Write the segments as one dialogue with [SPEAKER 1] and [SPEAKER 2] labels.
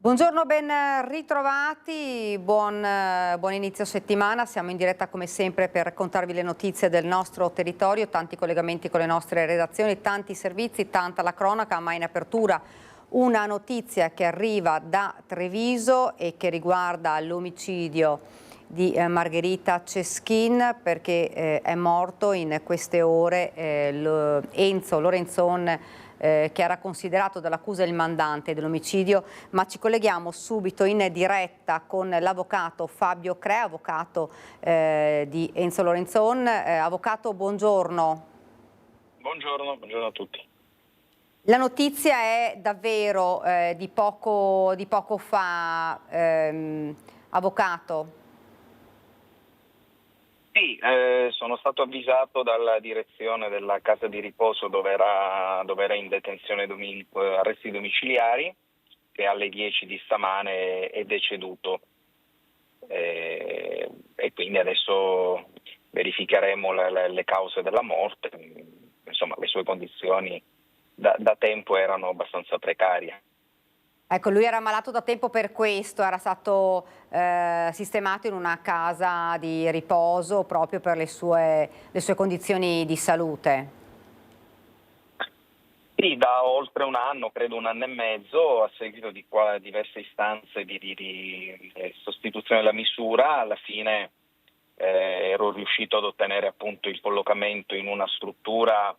[SPEAKER 1] Buongiorno, ben ritrovati, buon inizio settimana. Siamo in diretta come sempre per raccontarvi le notizie del nostro territorio, tanti collegamenti con le nostre redazioni, tanti servizi, tanta la cronaca, ma in apertura una notizia che arriva da Treviso e che riguarda l'omicidio di Margherita Ceschin, perché è morto in queste ore Enzo Lorenzon, che era considerato dall'accusa il mandante dell'omicidio, ma ci colleghiamo subito in diretta con l'avvocato Fabio Crea, avvocato di Enzo Lorenzon. Avvocato, buongiorno.
[SPEAKER 2] Buongiorno a tutti.
[SPEAKER 1] La notizia è davvero di poco fa, avvocato.
[SPEAKER 2] Sì, sono stato avvisato dalla direzione della casa di riposo dove era in detenzione arresti domiciliari, che alle 10 di stamane è deceduto. E quindi adesso verificheremo le cause della morte. Insomma, le sue condizioni da tempo erano abbastanza precarie.
[SPEAKER 1] Ecco, lui era malato da tempo per questo, era stato sistemato in una casa di riposo proprio per le sue condizioni di salute.
[SPEAKER 2] Sì, da oltre un anno, credo un anno e mezzo, a seguito di diverse istanze di sostituzione della misura, alla fine ero riuscito ad ottenere appunto il collocamento in una struttura,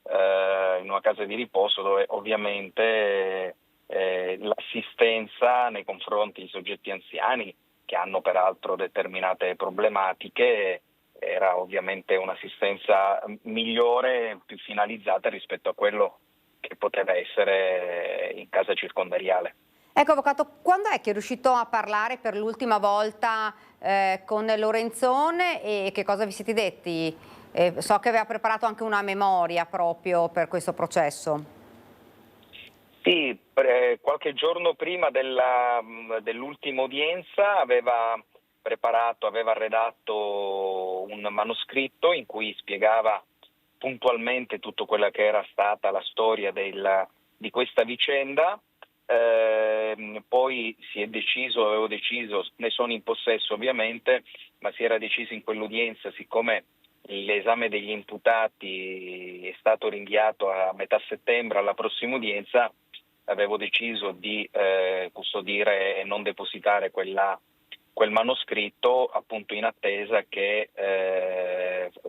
[SPEAKER 2] in una casa di riposo dove ovviamente l'assistenza nei confronti di soggetti anziani che hanno peraltro determinate problematiche era ovviamente un'assistenza migliore, più finalizzata rispetto a quello che poteva essere in casa circondariale.
[SPEAKER 1] Ecco, avvocato, quando è che è riuscito a parlare per l'ultima volta con Lorenzone e che cosa vi siete detti? So che aveva preparato anche una memoria proprio per questo processo.
[SPEAKER 2] Sì, qualche giorno prima dell'ultima udienza aveva redatto un manoscritto in cui spiegava puntualmente tutto quella che era stata la storia di questa vicenda. Poi avevo deciso, ne sono in possesso ovviamente, ma si era deciso in quell'udienza, siccome l'esame degli imputati è stato rinviato a metà settembre alla prossima udienza, avevo deciso di custodire e non depositare quel manoscritto appunto in attesa che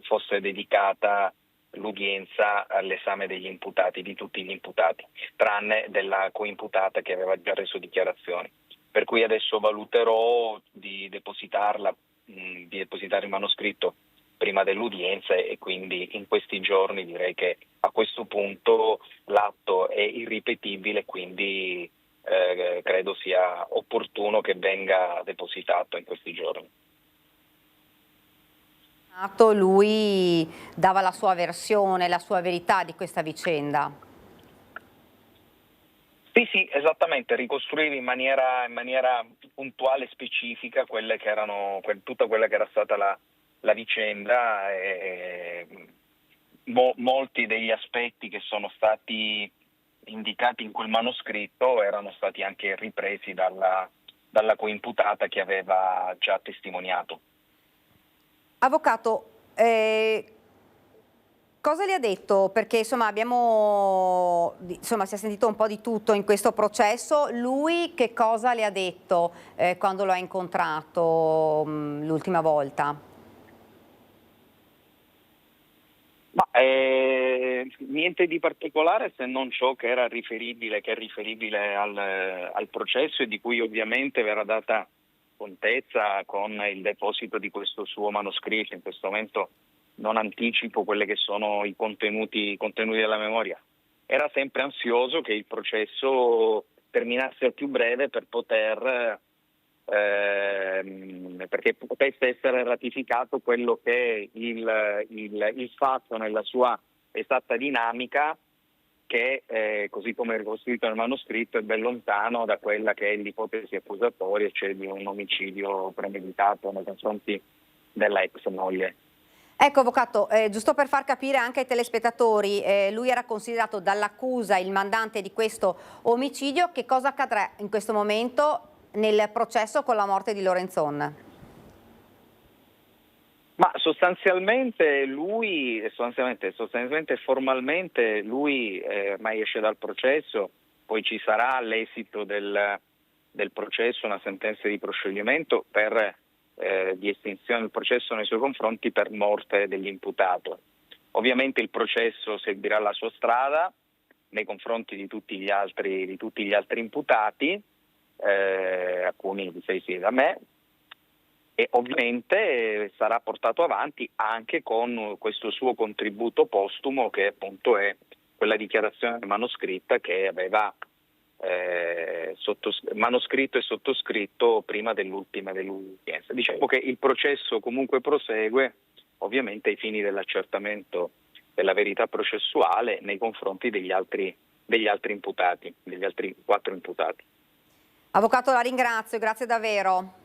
[SPEAKER 2] fosse dedicata l'udienza all'esame degli imputati, di tutti gli imputati, tranne della coimputata che aveva già reso dichiarazioni. Per cui adesso valuterò di depositare il manoscritto prima dell'udienza e quindi in questi giorni direi che a questo punto l'atto è irripetibile, quindi credo sia opportuno che venga depositato in questi giorni.
[SPEAKER 1] Lui dava la sua versione, la sua verità di questa vicenda.
[SPEAKER 2] Sì, esattamente, ricostruire in maniera puntuale e specifica tutta quella che era stata la vicenda e molti degli aspetti che sono stati indicati in quel manoscritto erano stati anche ripresi dalla coimputata che aveva già testimoniato.
[SPEAKER 1] Avvocato, cosa le ha detto? Perché insomma si è sentito un po' di tutto in questo processo. Lui che cosa le ha detto quando lo ha incontrato l'ultima volta?
[SPEAKER 2] Ma niente di particolare se non ciò che è riferibile al processo e di cui ovviamente verrà data contezza con il deposito di questo suo manoscritto. In questo momento non anticipo quelli che sono i contenuti della memoria. Era sempre ansioso che il processo terminasse al più breve perché potesse essere ratificato quello che è il fatto nella sua esatta dinamica, che così come è ricostruito nel manoscritto è ben lontano da quella che è l'ipotesi accusatoria, cioè di un omicidio premeditato nei confronti della ex moglie.
[SPEAKER 1] Ecco, avvocato, giusto per far capire anche ai telespettatori, lui era considerato dall'accusa il mandante di questo omicidio. Che cosa accadrà in questo momento nel processo con la morte di Lorenzon?
[SPEAKER 2] Ma sostanzialmente formalmente lui ormai esce dal processo, poi ci sarà all'esito del processo una sentenza di proscioglimento di estinzione del processo nei suoi confronti per morte dell'imputato. Ovviamente il processo seguirà la sua strada nei confronti di tutti gli altri imputati, alcuni difesi da me, e ovviamente sarà portato avanti anche con questo suo contributo postumo, che appunto è quella dichiarazione manoscritta che aveva manoscritto e sottoscritto prima dell'udienza. Diciamo che il processo comunque prosegue, ovviamente ai fini dell'accertamento della verità processuale nei confronti degli altri imputati, degli altri 4 imputati.
[SPEAKER 1] Avvocato, la ringrazio, grazie davvero.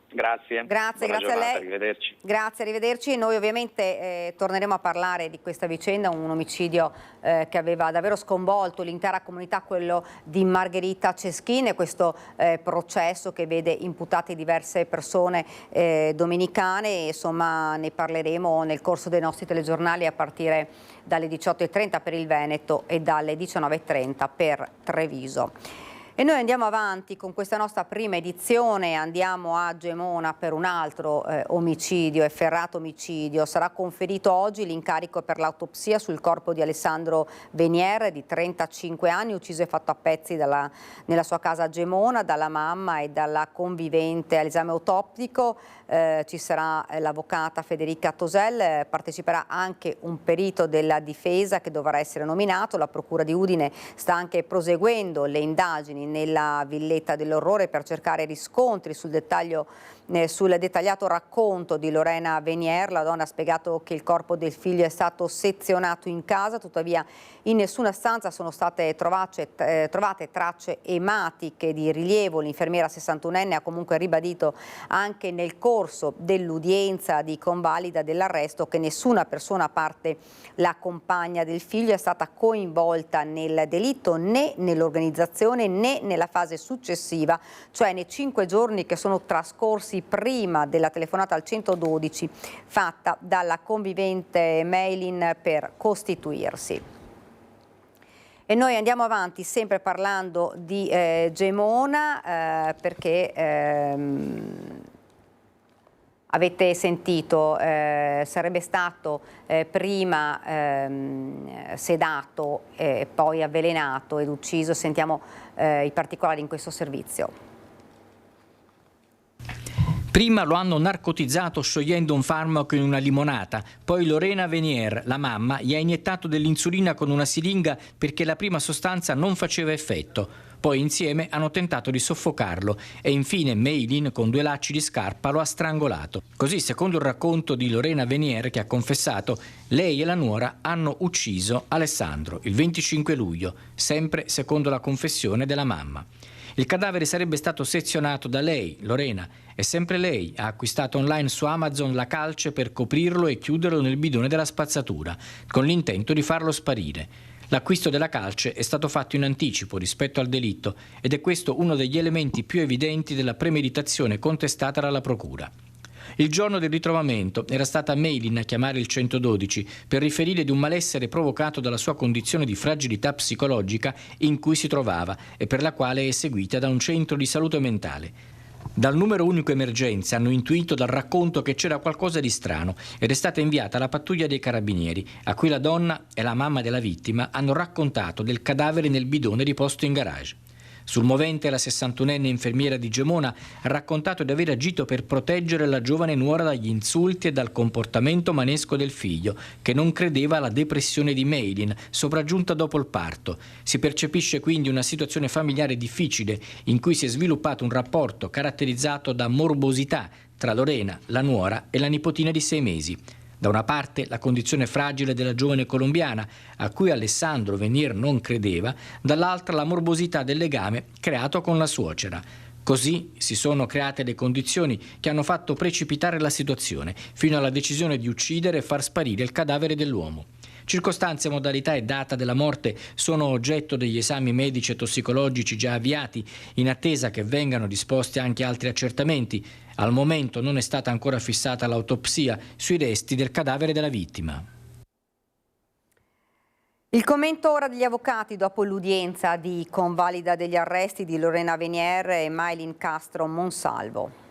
[SPEAKER 2] Grazie
[SPEAKER 1] Grazie a lei.
[SPEAKER 2] Arrivederci.
[SPEAKER 1] Grazie, arrivederci. Noi ovviamente torneremo a parlare di questa vicenda, un omicidio che aveva davvero sconvolto l'intera comunità, quello di Margherita Ceschin, e questo processo che vede imputate diverse persone domenicane. Insomma, ne parleremo nel corso dei nostri telegiornali a partire dalle 18:30 per il Veneto e dalle 19:30 per Treviso. E noi andiamo avanti con questa nostra prima edizione, andiamo a Gemona per un altro omicidio, efferrato omicidio. Sarà conferito oggi l'incarico per l'autopsia sul corpo di Alessandro Venier, di 35 anni, ucciso e fatto a pezzi nella sua casa a Gemona dalla mamma e dalla convivente. All'esame autoptico ci sarà l'avvocata Federica Tosel, parteciperà anche un perito della difesa che dovrà essere nominato. La procura di Udine sta anche proseguendo le indagini nella villetta dell'orrore per cercare riscontri sul dettagliato racconto di Lorena Venier. La donna ha spiegato che il corpo del figlio è stato sezionato in casa, tuttavia in nessuna stanza sono state trovate tracce ematiche di rilievo. L'infermiera 61enne ha comunque ribadito anche nel corso dell'udienza di convalida dell'arresto che nessuna persona, a parte la compagna del figlio, è stata coinvolta nel delitto, né nell'organizzazione né nella fase successiva, cioè nei 5 giorni che sono trascorsi prima della telefonata al 112 fatta dalla convivente Meilin per costituirsi. E noi andiamo avanti sempre parlando di Gemona perché avete sentito, sarebbe stato prima sedato, poi avvelenato ed ucciso. Sentiamo i particolari in questo servizio.
[SPEAKER 3] Prima lo hanno narcotizzato sciogliendo un farmaco in una limonata, poi Lorena Venier, la mamma, gli ha iniettato dell'insulina con una siringa perché la prima sostanza non faceva effetto. Poi insieme hanno tentato di soffocarlo e infine Meilin con 2 lacci di scarpa lo ha strangolato. Così, secondo il racconto di Lorena Venier, che ha confessato, lei e la nuora hanno ucciso Alessandro il 25 luglio, sempre secondo la confessione della mamma. Il cadavere sarebbe stato sezionato da lei, Lorena, e sempre lei ha acquistato online su Amazon la calce per coprirlo e chiuderlo nel bidone della spazzatura, con l'intento di farlo sparire. L'acquisto della calce è stato fatto in anticipo rispetto al delitto ed è questo uno degli elementi più evidenti della premeditazione contestata dalla procura. Il giorno del ritrovamento era stata Meilin a chiamare il 112 per riferire di un malessere provocato dalla sua condizione di fragilità psicologica in cui si trovava e per la quale è seguita da un centro di salute mentale. Dal numero unico emergenze hanno intuito dal racconto che c'era qualcosa di strano ed è stata inviata la pattuglia dei carabinieri, a cui la donna e la mamma della vittima hanno raccontato del cadavere nel bidone riposto in garage. Sul movente la 61enne infermiera di Gemona ha raccontato di aver agito per proteggere la giovane nuora dagli insulti e dal comportamento manesco del figlio, che non credeva alla depressione di Meilin, sopraggiunta dopo il parto. Si percepisce quindi una situazione familiare difficile in cui si è sviluppato un rapporto caratterizzato da morbosità tra Lorena, la nuora e la nipotina di 6 mesi. Da una parte la condizione fragile della giovane colombiana, a cui Alessandro Venier non credeva, dall'altra la morbosità del legame creato con la suocera. Così si sono create le condizioni che hanno fatto precipitare la situazione, fino alla decisione di uccidere e far sparire il cadavere dell'uomo. Circostanze, modalità e data della morte sono oggetto degli esami medici e tossicologici già avviati, in attesa che vengano disposti anche altri accertamenti. Al momento non è stata ancora fissata l'autopsia sui resti del cadavere della vittima.
[SPEAKER 1] Il commento ora degli avvocati dopo l'udienza di convalida degli arresti di Lorena Venier e Maylin Castro Monsalvo.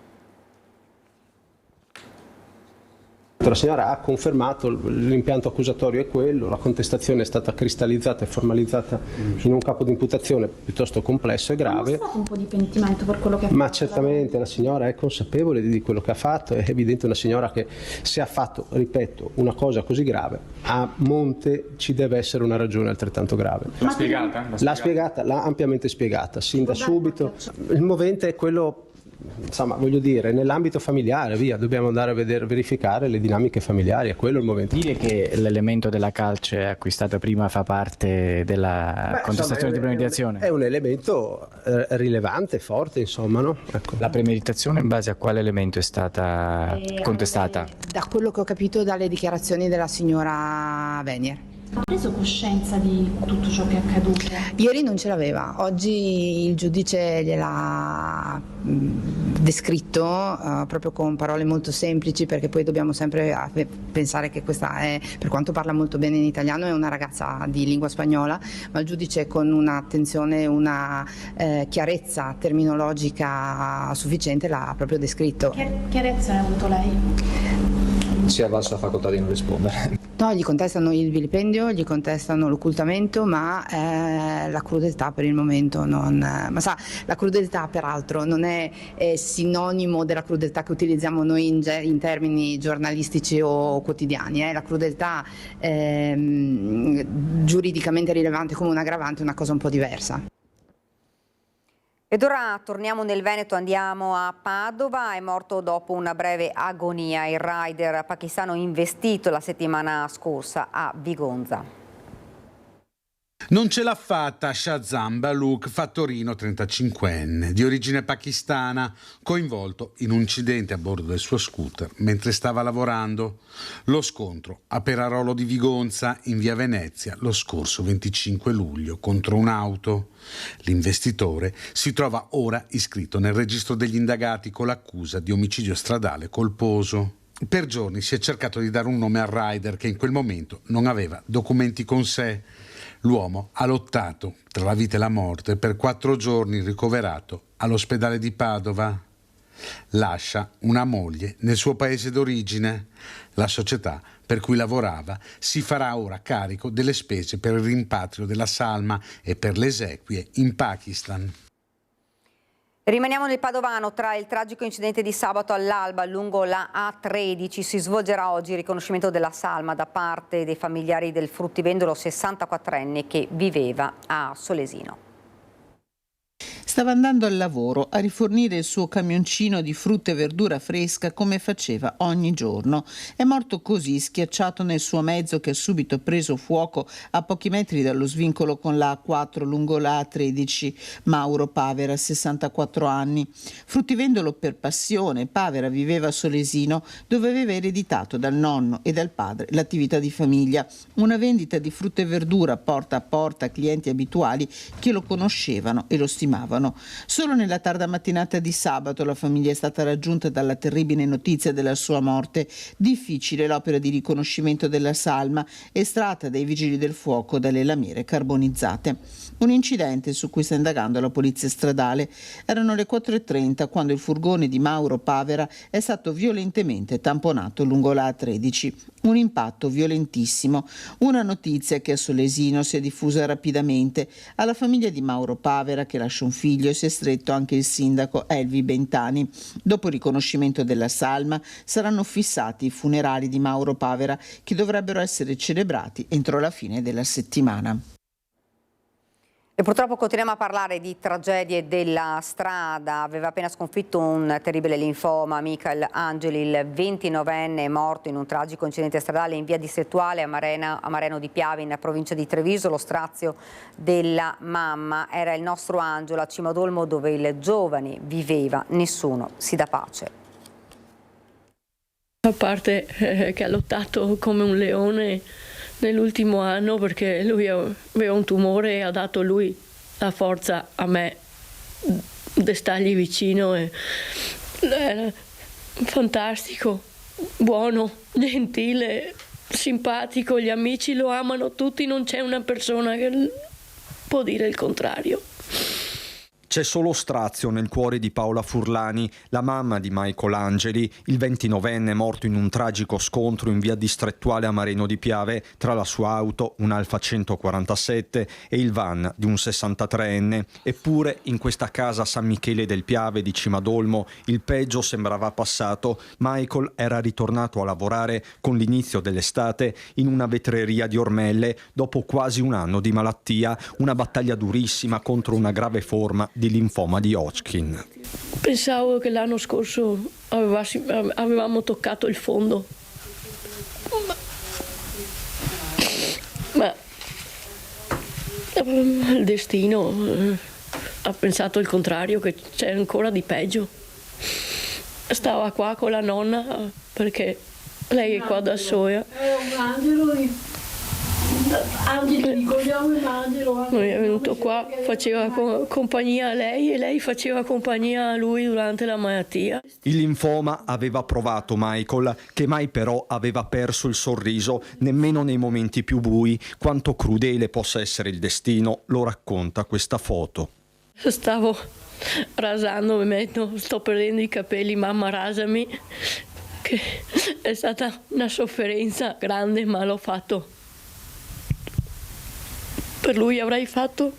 [SPEAKER 4] La signora ha confermato l'impianto accusatorio è quello, la contestazione è stata cristallizzata e formalizzata in un capo di imputazione piuttosto complesso e grave.
[SPEAKER 5] Ha mostrato un po' di pentimento per quello che ha fatto?
[SPEAKER 4] Ma certamente la signora è consapevole di quello che ha fatto, è evidente una signora che se ha fatto, ripeto, una cosa così grave, a monte ci deve essere una ragione altrettanto grave.
[SPEAKER 6] L'ha spiegata?
[SPEAKER 4] L'ha ampiamente spiegata, sin da subito. Il movente è quello... Insomma, voglio dire, nell'ambito familiare, via, dobbiamo andare a verificare le dinamiche familiari, è quello il momento.
[SPEAKER 6] Dire che l'elemento della calce acquistata prima fa parte della contestazione di premeditazione?
[SPEAKER 4] È un elemento rilevante, forte, insomma, no? Ecco.
[SPEAKER 6] La premeditazione in base a quale elemento è stata contestata?
[SPEAKER 7] Da quello che ho capito dalle dichiarazioni della signora Venier.
[SPEAKER 5] Ha preso coscienza di tutto ciò che è accaduto?
[SPEAKER 7] Ieri non ce l'aveva, oggi il giudice gliel'ha descritto proprio con parole molto semplici, perché poi dobbiamo sempre pensare che questa è, per quanto parla molto bene in italiano, è una ragazza di lingua spagnola, ma il giudice con un'attenzione, una chiarezza terminologica sufficiente l'ha proprio descritto.
[SPEAKER 5] Che reazione ha avuto lei?
[SPEAKER 8] Si è avvalsa la facoltà di non rispondere.
[SPEAKER 7] No, gli contestano il vilipendio, gli contestano l'occultamento, ma la crudeltà per il momento non... Ma sa, la crudeltà peraltro non è sinonimo della crudeltà che utilizziamo noi in termini giornalistici o quotidiani. La crudeltà giuridicamente rilevante come un aggravante è una cosa un po' diversa.
[SPEAKER 1] Ed ora torniamo nel Veneto, andiamo a Padova. È morto dopo una breve agonia il rider pakistano investito la settimana scorsa a Vigonza.
[SPEAKER 9] Non ce l'ha fatta Shahzam Balouk Fattorino, 35enne, di origine pakistana, coinvolto in un incidente a bordo del suo scooter mentre stava lavorando. Lo scontro a Perarolo di Vigonza, in via Venezia, lo scorso 25 luglio contro un'auto. L'investitore si trova ora iscritto nel registro degli indagati con l'accusa di omicidio stradale colposo. Per giorni si è cercato di dare un nome al rider che in quel momento non aveva documenti con sé. L'uomo ha lottato tra la vita e la morte per 4 giorni ricoverato all'ospedale di Padova. Lascia una moglie nel suo paese d'origine. La società per cui lavorava si farà ora carico delle spese per il rimpatrio della salma e per le esequie in Pakistan.
[SPEAKER 1] Rimaniamo nel Padovano. Tra il tragico incidente di sabato all'alba lungo la A13 si svolgerà oggi il riconoscimento della salma da parte dei familiari del fruttivendolo 64enne che viveva a Solesino.
[SPEAKER 10] Stava andando al lavoro a rifornire il suo camioncino di frutta e verdura fresca come faceva ogni giorno. È morto così, schiacciato nel suo mezzo che ha subito preso fuoco a pochi metri dallo svincolo con la A4 lungo la A13. Mauro Pavera, 64 anni. Fruttivendolo per passione, Pavera viveva a Solesino, dove aveva ereditato dal nonno e dal padre l'attività di famiglia. Una vendita di frutta e verdura porta a porta a clienti abituali che lo conoscevano e lo stimavano. Solo nella tarda mattinata di sabato la famiglia è stata raggiunta dalla terribile notizia della sua morte. Difficile l'opera di riconoscimento della salma, estratta dai vigili del fuoco dalle lamiere carbonizzate. Un incidente su cui sta indagando la polizia stradale. Erano le 4:30 quando il furgone di Mauro Pavera è stato violentemente tamponato lungo la A13. Un impatto violentissimo, una notizia che a Solesino si è diffusa rapidamente. Alla famiglia di Mauro Pavera, che lascia un figlio, si è stretto anche il sindaco Elvi Bentani. Dopo il riconoscimento della salma saranno fissati i funerali di Mauro Pavera, che dovrebbero essere celebrati entro la fine della settimana.
[SPEAKER 1] E purtroppo continuiamo a parlare di tragedie della strada. Aveva appena sconfitto un terribile linfoma Michael Angeli, il 29enne morto in un tragico incidente stradale in via distrettuale a Mareno di Piave, in provincia di Treviso. Lo strazio della mamma era il nostro Angelo a Cimodolmo, dove il giovane viveva. Nessuno si dà pace.
[SPEAKER 11] A parte che ha lottato come un leone nell'ultimo anno, perché lui aveva un tumore e ha dato lui la forza a me di stargli vicino. Era fantastico, buono, gentile, simpatico, gli amici lo amano tutti, non c'è una persona che può dire il contrario.
[SPEAKER 12] C'è solo strazio nel cuore di Paola Furlani, la mamma di Michael Angeli, il 29enne morto in un tragico scontro in via distrettuale a Mareno di Piave tra la sua auto, un Alfa 147, e il van di un 63enne. Eppure in questa casa a San Michele del Piave di Cimadolmo il peggio sembrava passato. Michael era ritornato a lavorare con l'inizio dell'estate in una vetreria di Ormelle dopo quasi un anno di malattia, una battaglia durissima contro una grave forma di linfoma di Hodgkin.
[SPEAKER 11] Pensavo che l'anno scorso avevamo toccato il fondo, ma il destino ha pensato il contrario, che c'è ancora di peggio. Stava qua con la nonna perché lei è qua da sola.
[SPEAKER 13] È un angelo.
[SPEAKER 11] Lui è venuto qua, faceva compagnia a lei e lei faceva compagnia a lui durante la malattia.
[SPEAKER 12] Il linfoma aveva provato Michael, che mai però aveva perso il sorriso, nemmeno nei momenti più bui. Quanto crudele possa essere il destino lo racconta questa foto.
[SPEAKER 11] Stavo rasando, sto perdendo i capelli, mamma rasami, che è stata una sofferenza grande, ma l'ho fatto. Per lui avrei fatto,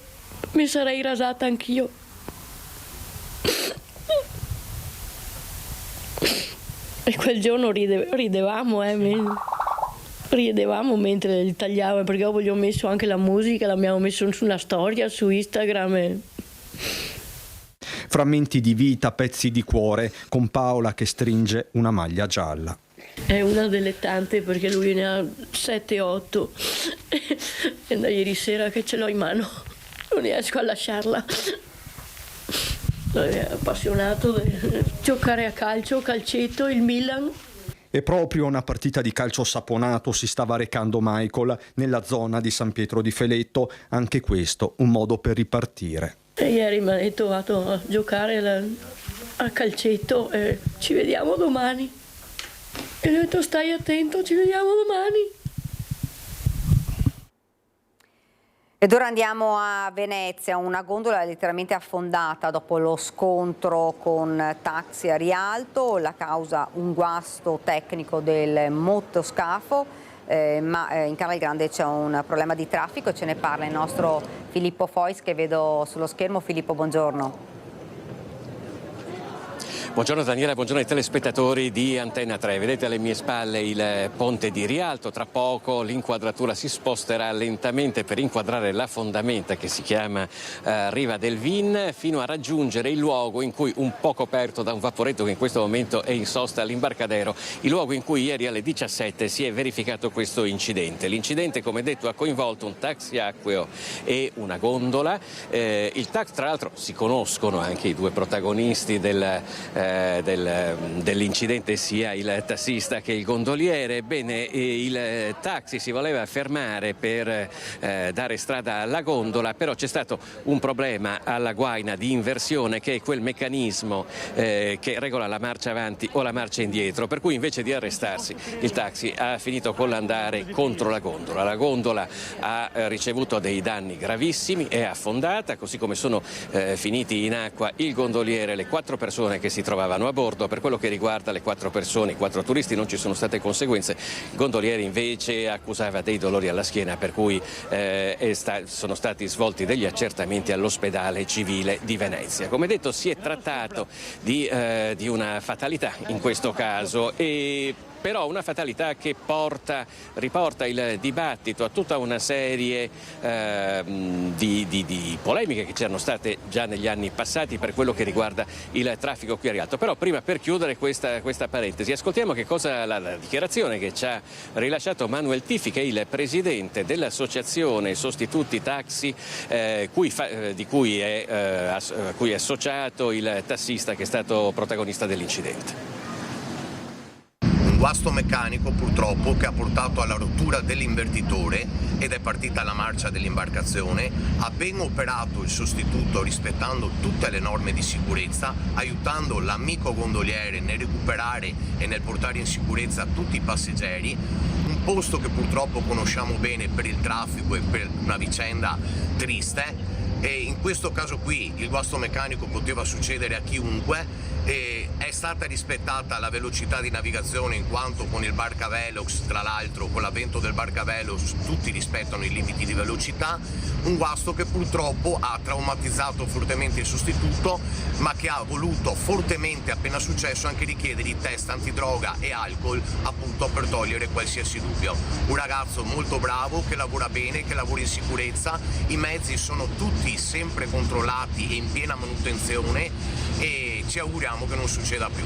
[SPEAKER 11] mi sarei rasata anch'io. E quel giorno ridevamo mentre li tagliavo, perché dopo gli ho messo anche la musica, l'abbiamo messo su una storia su Instagram.
[SPEAKER 12] Frammenti di vita, pezzi di cuore, con Paola che stringe una maglia gialla.
[SPEAKER 11] È una delle tante, perché lui ne ha 7-8 e da ieri sera che ce l'ho in mano non riesco a lasciarla. Lui è appassionato di giocare a calcio, calcetto, il Milan.
[SPEAKER 12] E proprio una partita di calcio saponato si stava recando Michael nella zona di San Pietro di Feletto, anche questo un modo per ripartire.
[SPEAKER 11] E ieri mi ha detto vado a giocare a calcetto e ci vediamo domani. E gli ho detto stai attento, ci vediamo domani.
[SPEAKER 1] Ed ora andiamo a Venezia. Una gondola è letteralmente affondata dopo lo scontro con taxi a Rialto. La causa un guasto tecnico del motoscafo, ma in Canal Grande c'è un problema di traffico e ce ne parla il nostro Filippo Fois, che vedo sullo schermo. Filippo, buongiorno.
[SPEAKER 14] Buongiorno Daniela, buongiorno ai telespettatori di Antenna 3. Vedete alle mie spalle il ponte di Rialto. Tra poco l'inquadratura si sposterà lentamente per inquadrare la fondamenta che si chiama Riva del Vin, fino a raggiungere il luogo in cui, un po' coperto da un vaporetto che in questo momento è in sosta all'imbarcadero, il luogo in cui ieri alle 17 si è verificato questo incidente. L'incidente, come detto, ha coinvolto un taxi acqueo e una gondola. Il taxi, tra l'altro, si conoscono anche i due protagonisti dell'incidente, sia il tassista che il gondoliere. Bene, il taxi si voleva fermare per dare strada alla gondola, però c'è stato un problema alla guaina di inversione, che è quel meccanismo che regola la marcia avanti o la marcia indietro, per cui invece di arrestarsi il taxi ha finito con l'andare contro la gondola. La gondola ha ricevuto dei danni gravissimi, è affondata, così come sono finiti in acqua il gondoliere e le 4 persone che si trovavano a bordo. Per quello che riguarda le 4 persone, i 4 turisti, non ci sono state conseguenze. Il gondoliere invece accusava dei dolori alla schiena, per cui sono stati svolti degli accertamenti all'ospedale civile di Venezia. Come detto, si è trattato di una fatalità in questo caso, e però una fatalità che riporta il dibattito a tutta una serie di polemiche che c'erano state già negli anni passati per quello che riguarda il traffico qui a Rialto. Però prima, per chiudere questa parentesi, ascoltiamo che cosa la dichiarazione che ci ha rilasciato Manuel Tifi, che è il presidente dell'associazione Sostituti Taxi, a cui è associato il tassista che è stato protagonista dell'incidente.
[SPEAKER 15] Un guasto meccanico purtroppo che ha portato alla rottura dell'invertitore ed è partita la marcia dell'imbarcazione. Ha ben operato il sostituto rispettando tutte le norme di sicurezza, aiutando l'amico gondoliere nel recuperare e nel portare in sicurezza tutti i passeggeri. Un posto che purtroppo conosciamo bene per il traffico e per una vicenda triste. E in questo caso qui il guasto meccanico poteva succedere a chiunque e è stata rispettata la velocità di navigazione, in quanto con il Barcavelox, tra l'altro con l'avvento del Barcavelox, tutti rispettano i limiti di velocità. Un guasto che purtroppo ha traumatizzato fortemente il sostituto, ma che ha voluto fortemente, appena successo, anche richiedere i test antidroga e alcol, appunto per togliere qualsiasi dubbio. Un ragazzo molto bravo, che lavora bene, che lavora in sicurezza, i mezzi sono tutti sempre controllati e in piena manutenzione e ci auguriamo che non succeda più.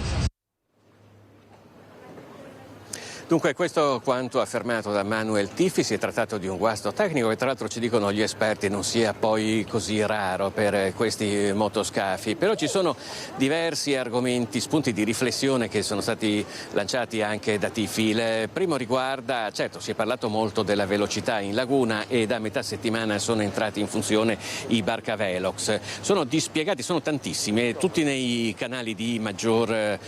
[SPEAKER 14] Dunque questo quanto affermato da Manuel Tifi. Si è trattato di un guasto tecnico che tra l'altro ci dicono gli esperti non sia poi così raro per questi motoscafi, però ci sono diversi argomenti, spunti di riflessione che sono stati lanciati anche da Tifi. Il primo riguarda, certo si è parlato molto della velocità in laguna e da metà settimana sono entrati in funzione i Barcavelox, sono dispiegati, sono tantissimi, tutti nei canali di maggiore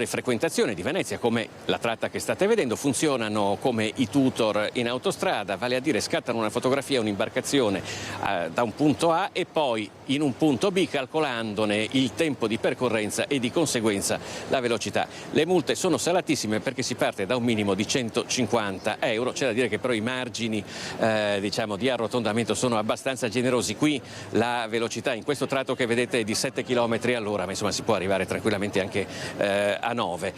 [SPEAKER 14] frequentazione di Venezia, come la tratta che state vedendo. Funzionano come i tutor in autostrada, vale a dire scattano una fotografia, un'imbarcazione da un punto A e poi in un punto B, calcolandone il tempo di percorrenza e di conseguenza la velocità. Le multe sono salatissime perché si parte da un minimo di 150 euro, c'è da dire che però i margini di arrotondamento sono abbastanza generosi. Qui la velocità in questo tratto che vedete è di 7 km all'ora, ma insomma si può arrivare tranquillamente anche a 9.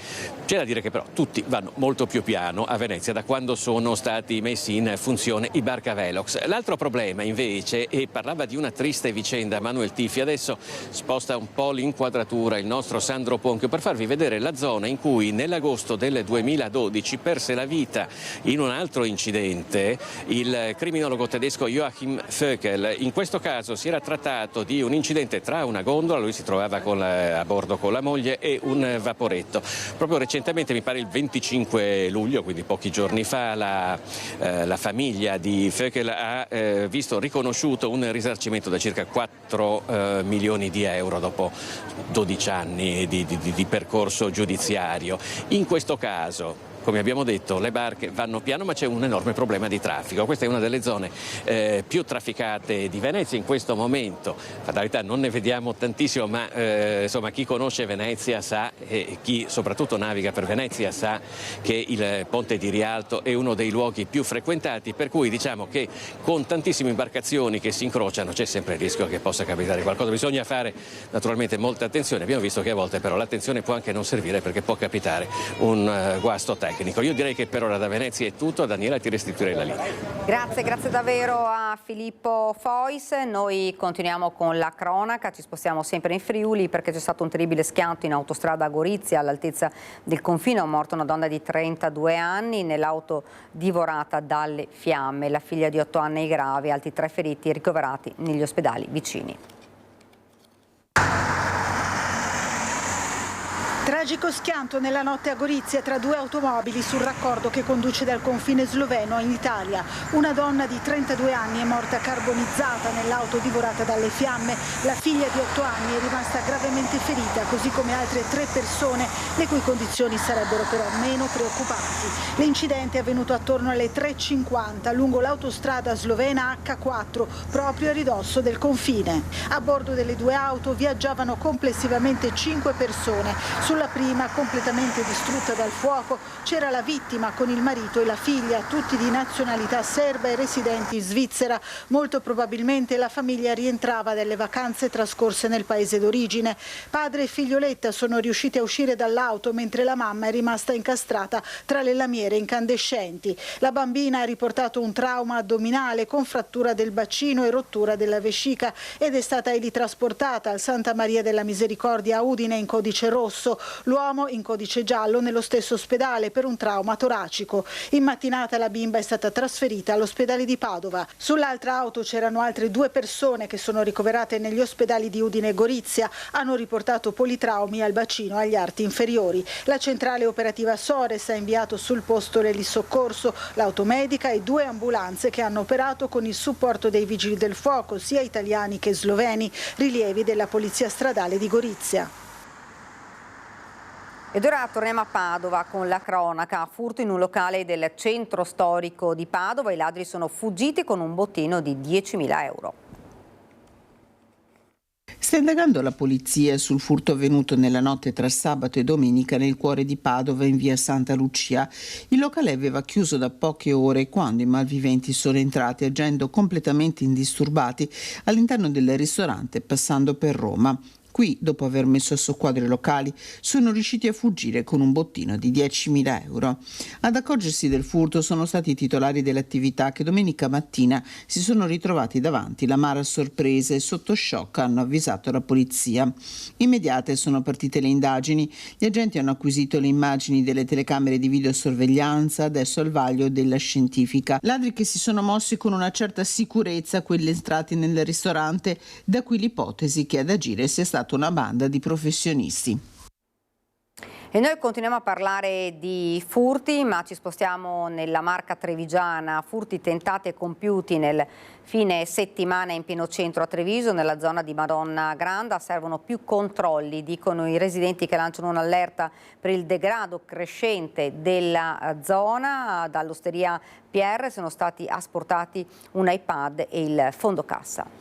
[SPEAKER 14] C'è da dire che però tutti vanno molto più piano a Venezia da quando sono stati messi in funzione i Barcavelox. L'altro problema invece, e parlava di una triste vicenda Manuel Tifi, adesso sposta un po' l'inquadratura il nostro Sandro Ponchio per farvi vedere la zona in cui nell'agosto del 2012 perse la vita in un altro incidente il criminologo tedesco Joachim Vöckel. In questo caso si era trattato di un incidente tra una gondola, lui si trovava a bordo con la moglie, e un vaporetto. Proprio recentemente, mi pare il 25 luglio, quindi pochi giorni fa, la famiglia di Vöckel ha visto riconosciuto un risarcimento da circa 4 milioni di euro dopo 12 anni di percorso giudiziario. In questo caso, come abbiamo detto, le barche vanno piano, ma c'è un enorme problema di traffico. Questa è una delle zone più trafficate di Venezia in questo momento. Fatalità non ne vediamo tantissimo, ma insomma chi conosce Venezia sa, e chi soprattutto naviga per Venezia sa, che il ponte di Rialto è uno dei luoghi più frequentati, per cui diciamo che con tantissime imbarcazioni che si incrociano c'è sempre il rischio che possa capitare qualcosa. Bisogna fare naturalmente molta attenzione. Abbiamo visto che a volte però l'attenzione può anche non servire, perché può capitare un guasto tecnico. Io direi che per ora da Venezia è tutto. Daniela, ti restituirei la linea.
[SPEAKER 1] Grazie davvero a Filippo Fois. Noi continuiamo con la cronaca, ci spostiamo sempre in Friuli perché c'è stato un terribile schianto in autostrada a Gorizia all'altezza del confine. È morta una donna di 32 anni nell'auto divorata dalle fiamme. La figlia di 8 anni è grave, altri 3 feriti ricoverati negli ospedali vicini.
[SPEAKER 16] Tragico schianto nella notte a Gorizia tra 2 automobili sul raccordo che conduce dal confine sloveno in Italia. Una donna di 32 anni è morta carbonizzata nell'auto divorata dalle fiamme. La figlia di 8 anni è rimasta gravemente ferita, così come altre 3 persone, le cui condizioni sarebbero però meno preoccupanti. L'incidente è avvenuto attorno alle 3:50 lungo l'autostrada slovena H4, proprio a ridosso del confine. A bordo delle 2 auto viaggiavano complessivamente 5 persone. Sulla prima, completamente distrutta dal fuoco, c'era la vittima con il marito e la figlia, tutti di nazionalità serba e residenti in Svizzera. Molto probabilmente la famiglia rientrava dalle vacanze trascorse nel paese d'origine. Padre e figlioletta sono riusciti a uscire dall'auto mentre la mamma è rimasta incastrata tra le lamiere incandescenti. La bambina ha riportato un trauma addominale con frattura del bacino e rottura della vescica ed è stata elitrasportata al Santa Maria della Misericordia a Udine in codice rosso, l'uomo in codice giallo nello stesso ospedale per un trauma toracico. In mattinata la bimba è stata trasferita all'ospedale di Padova. Sull'altra auto c'erano altre 2 persone che sono ricoverate negli ospedali di Udine e Gorizia, hanno riportato politraumi al bacino e agli arti inferiori. La centrale operativa Sores ha inviato sul posto l'elisoccorso, l'automedica e 2 ambulanze che hanno operato con il supporto dei vigili del fuoco, sia italiani che sloveni, rilievi della polizia stradale di Gorizia.
[SPEAKER 1] Ed ora torniamo a Padova con la cronaca. Furto in un locale del centro storico di Padova. I ladri sono fuggiti con un bottino di 10.000 euro.
[SPEAKER 10] Sta indagando la polizia sul furto avvenuto nella notte tra sabato e domenica nel cuore di Padova in via Santa Lucia. Il locale aveva chiuso da poche ore quando i malviventi sono entrati agendo completamente indisturbati all'interno del ristorante passando per Roma. Qui, dopo aver messo a soqquadro i locali, sono riusciti a fuggire con un bottino di 10.000 euro. Ad accorgersi del furto sono stati i titolari dell'attività che domenica mattina si sono ritrovati davanti l'amara sorpresa e sotto shock hanno avvisato la polizia. Immediate sono partite le indagini. Gli agenti hanno acquisito le immagini delle telecamere di videosorveglianza, adesso al vaglio della scientifica. Ladri che si sono mossi con una certa sicurezza, quelli entrati nel ristorante, da qui l'ipotesi che ad agire sia stata una banda di professionisti.
[SPEAKER 1] E noi continuiamo a parlare di furti, ma ci spostiamo nella Marca trevigiana. Furti tentati e compiuti nel fine settimana in pieno centro a Treviso, nella zona di Madonna Granda. Servono più controlli, dicono i residenti che lanciano un'allerta per il degrado crescente della zona. Dall'osteria PR sono stati asportati un iPad e il fondo cassa.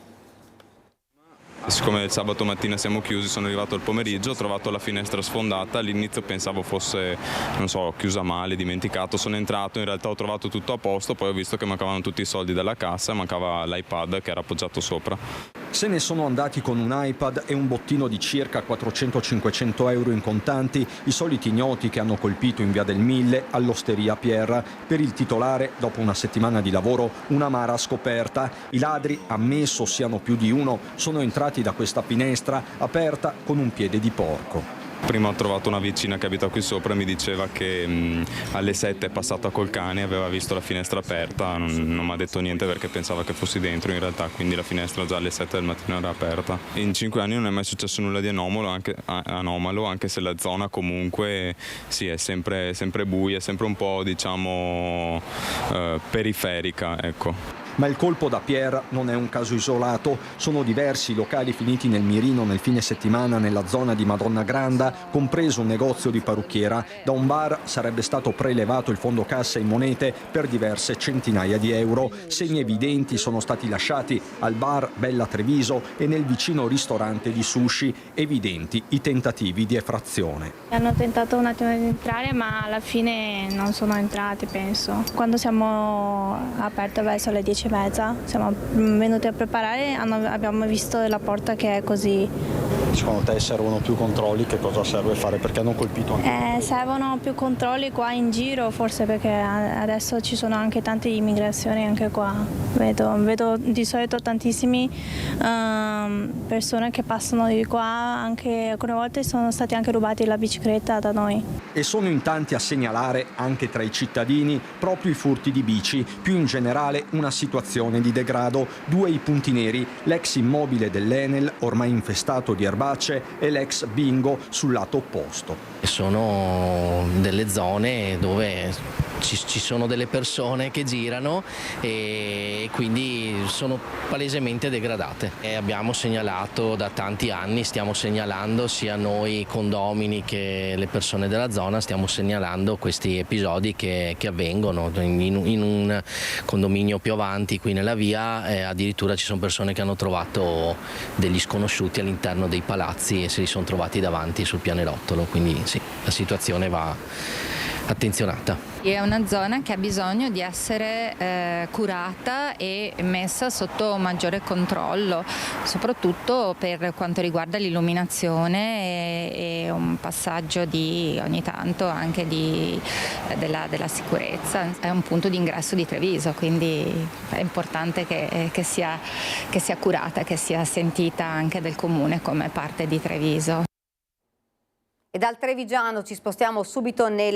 [SPEAKER 17] Siccome il sabato mattina siamo chiusi, sono arrivato al pomeriggio, ho trovato la finestra sfondata, all'inizio pensavo fosse, non so, chiusa male, dimenticato, sono entrato, in realtà ho trovato tutto a posto, poi ho visto che mancavano tutti i soldi dalla cassa e mancava l'iPad che era appoggiato sopra.
[SPEAKER 12] Se ne sono andati con un iPad e un bottino di circa 400-500 euro in contanti, i soliti ignoti che hanno colpito in via del Mille all'osteria Pierre. Per il titolare, dopo una settimana di lavoro, un'amara scoperta. I ladri, ammesso siano più di uno, sono entrati da questa finestra aperta con un piede di porco.
[SPEAKER 17] Prima ho trovato una vicina che abita qui sopra e mi diceva che alle 7 è passata col cane, aveva visto la finestra aperta, non mi ha detto niente perché pensava che fossi dentro in realtà, quindi la finestra già alle 7 del mattino era aperta. In 5 anni non è mai successo nulla di anomalo, anche se la zona comunque sì, è sempre buia, è sempre un po' diciamo periferica, ecco.
[SPEAKER 12] Ma il colpo da Pierre non è un caso isolato, sono diversi i locali finiti nel mirino nel fine settimana nella zona di Madonna Granda, compreso un negozio di parrucchiera. Da un bar sarebbe stato prelevato il fondo cassa in monete per diverse centinaia di euro. Segni evidenti sono stati lasciati al bar Bella Treviso e nel vicino ristorante di sushi, evidenti i tentativi di effrazione.
[SPEAKER 18] Hanno tentato un attimo di entrare ma alla fine non sono entrati, penso. Quando siamo aperti verso le 10:30 siamo venuti a preparare, abbiamo visto la porta che è così.
[SPEAKER 12] Secondo te servono più controlli? Che cosa serve fare? Perché hanno colpito anche
[SPEAKER 18] servono più controlli qua in giro, forse perché adesso ci sono anche tante immigrazioni anche qua. Vedo di solito tantissimi persone che passano di qua, anche alcune volte sono stati anche rubati la bicicletta da noi.
[SPEAKER 12] E sono in tanti a segnalare, anche tra i cittadini, proprio i furti di bici, più in generale una situazione di degrado. 2 i punti neri, l'ex immobile dell'Enel, ormai infestato di erbacce, e l'ex bingo sul lato opposto.
[SPEAKER 19] Sono delle zone dove ci sono delle persone che girano e quindi sono palesemente degradate. E abbiamo segnalato da tanti anni, stiamo segnalando sia noi condomini che le persone della zona, stiamo segnalando questi episodi che avvengono in un condominio più avanti. abitanti qui nella via, addirittura ci sono persone che hanno trovato degli sconosciuti all'interno dei palazzi e se li sono trovati davanti sul pianerottolo, quindi sì, la situazione va attenzionata.
[SPEAKER 20] È una zona che ha bisogno di essere curata e messa sotto maggiore controllo, soprattutto per quanto riguarda l'illuminazione e un passaggio di ogni tanto anche della sicurezza. È un punto di ingresso di Treviso, quindi è importante che sia curata, che sia sentita anche del comune come parte di Treviso.
[SPEAKER 1] E dal Trevigiano ci spostiamo subito andiamo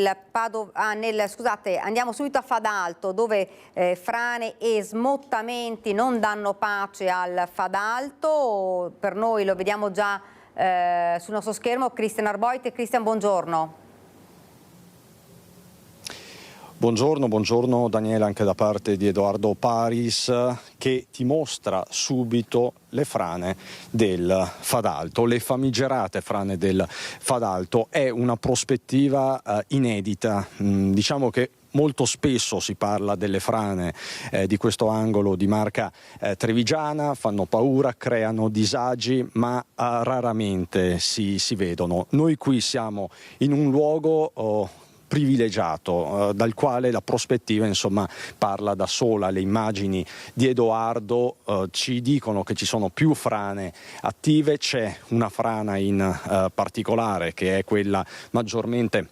[SPEAKER 1] subito a Fadalto, dove frane e smottamenti non danno pace al Fadalto. Per noi lo vediamo già sul nostro schermo Cristian Arboit. Cristian, buongiorno.
[SPEAKER 12] Buongiorno Daniela, anche da parte di Edoardo Paris, che ti mostra subito le frane del Fadalto, le famigerate frane del Fadalto. È una prospettiva inedita, diciamo che molto spesso si parla delle frane di questo angolo di Marca trevigiana, fanno paura, creano disagi, ma raramente si vedono. Noi qui siamo in un luogo privilegiato, dal quale la prospettiva insomma parla da sola. Le immagini di Edoardo ci dicono che ci sono più frane attive, c'è una frana in particolare che è quella maggiormente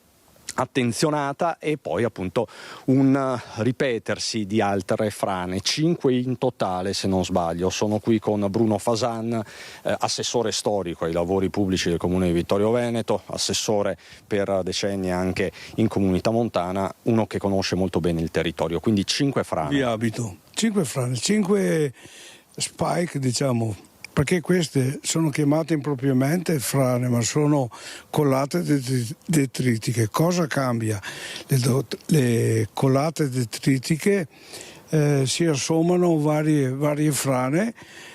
[SPEAKER 12] attenzionata e poi appunto un ripetersi di altre frane, 5 in totale se non sbaglio. Sono qui con Bruno Fasan, assessore storico ai lavori pubblici del comune di Vittorio Veneto, assessore per decenni anche in Comunità Montana, uno che conosce molto bene il territorio, quindi 5 frane.
[SPEAKER 21] Vi abito, 5 frane, 5 spike diciamo, perché queste sono chiamate impropriamente frane, ma sono collate detritiche. Cosa cambia? Le collate detritiche si assommano varie frane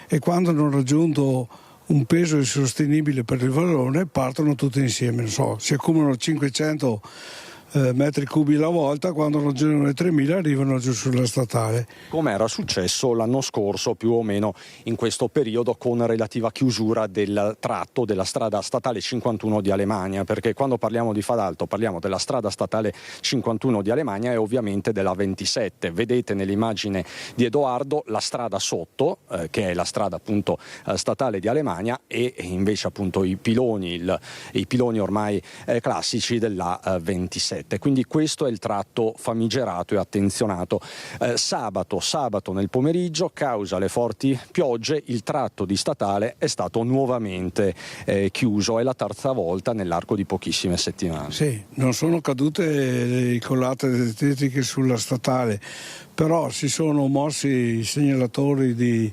[SPEAKER 21] e quando hanno raggiunto un peso insostenibile per il vallone partono tutte insieme. Non so, si accumulano 500 metri cubi alla volta, quando raggiungono i 3.000 arrivano giù sulla statale.
[SPEAKER 12] Come era successo l'anno scorso più o meno in questo periodo con relativa chiusura del tratto della strada statale 51 di Alemagna, perché quando parliamo di Fadalto parliamo della strada statale 51 di Alemagna e ovviamente della 27. Vedete nell'immagine di Edoardo la strada sotto, che è la strada appunto statale di Alemagna, e invece appunto i piloni ormai classici della 27. Quindi questo è il tratto famigerato e attenzionato. Sabato nel pomeriggio, causa le forti piogge, il tratto di statale è stato nuovamente chiuso. È la terza volta nell'arco di pochissime settimane.
[SPEAKER 21] Sì, non sono cadute le collate detritiche sulla statale, però si sono mossi i segnalatori di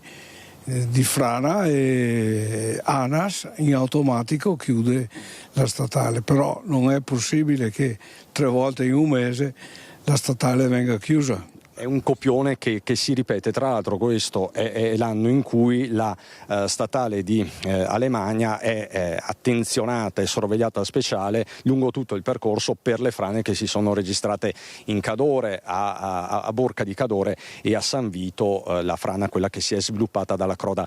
[SPEAKER 21] frana e ANAS in automatico chiude la statale, però non è possibile che 3 volte in un mese la statale venga chiusa.
[SPEAKER 12] È un copione che si ripete, tra l'altro questo è l'anno in cui la statale di Alemagna è attenzionata e sorvegliata speciale lungo tutto il percorso per le frane che si sono registrate in Cadore, a Borca di Cadore e a San Vito, la frana quella che si è sviluppata dalla Croda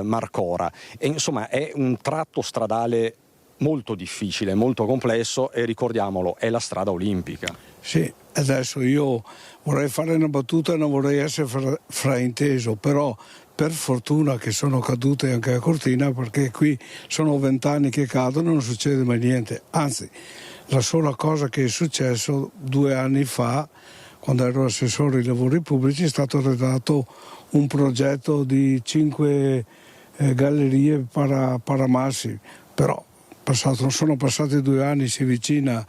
[SPEAKER 12] Marcora. E insomma è un tratto stradale molto difficile, molto complesso e ricordiamolo, è la strada olimpica.
[SPEAKER 21] Sì, adesso io vorrei fare una battuta e non vorrei essere frainteso, però per fortuna che sono cadute anche a Cortina, perché qui sono 20 anni che cadono e non succede mai niente. Anzi, la sola cosa che è successo 2 anni fa, quando ero assessore ai lavori pubblici, è stato redatto un progetto di 5 gallerie paramassi, però sono passati 2 anni, si avvicina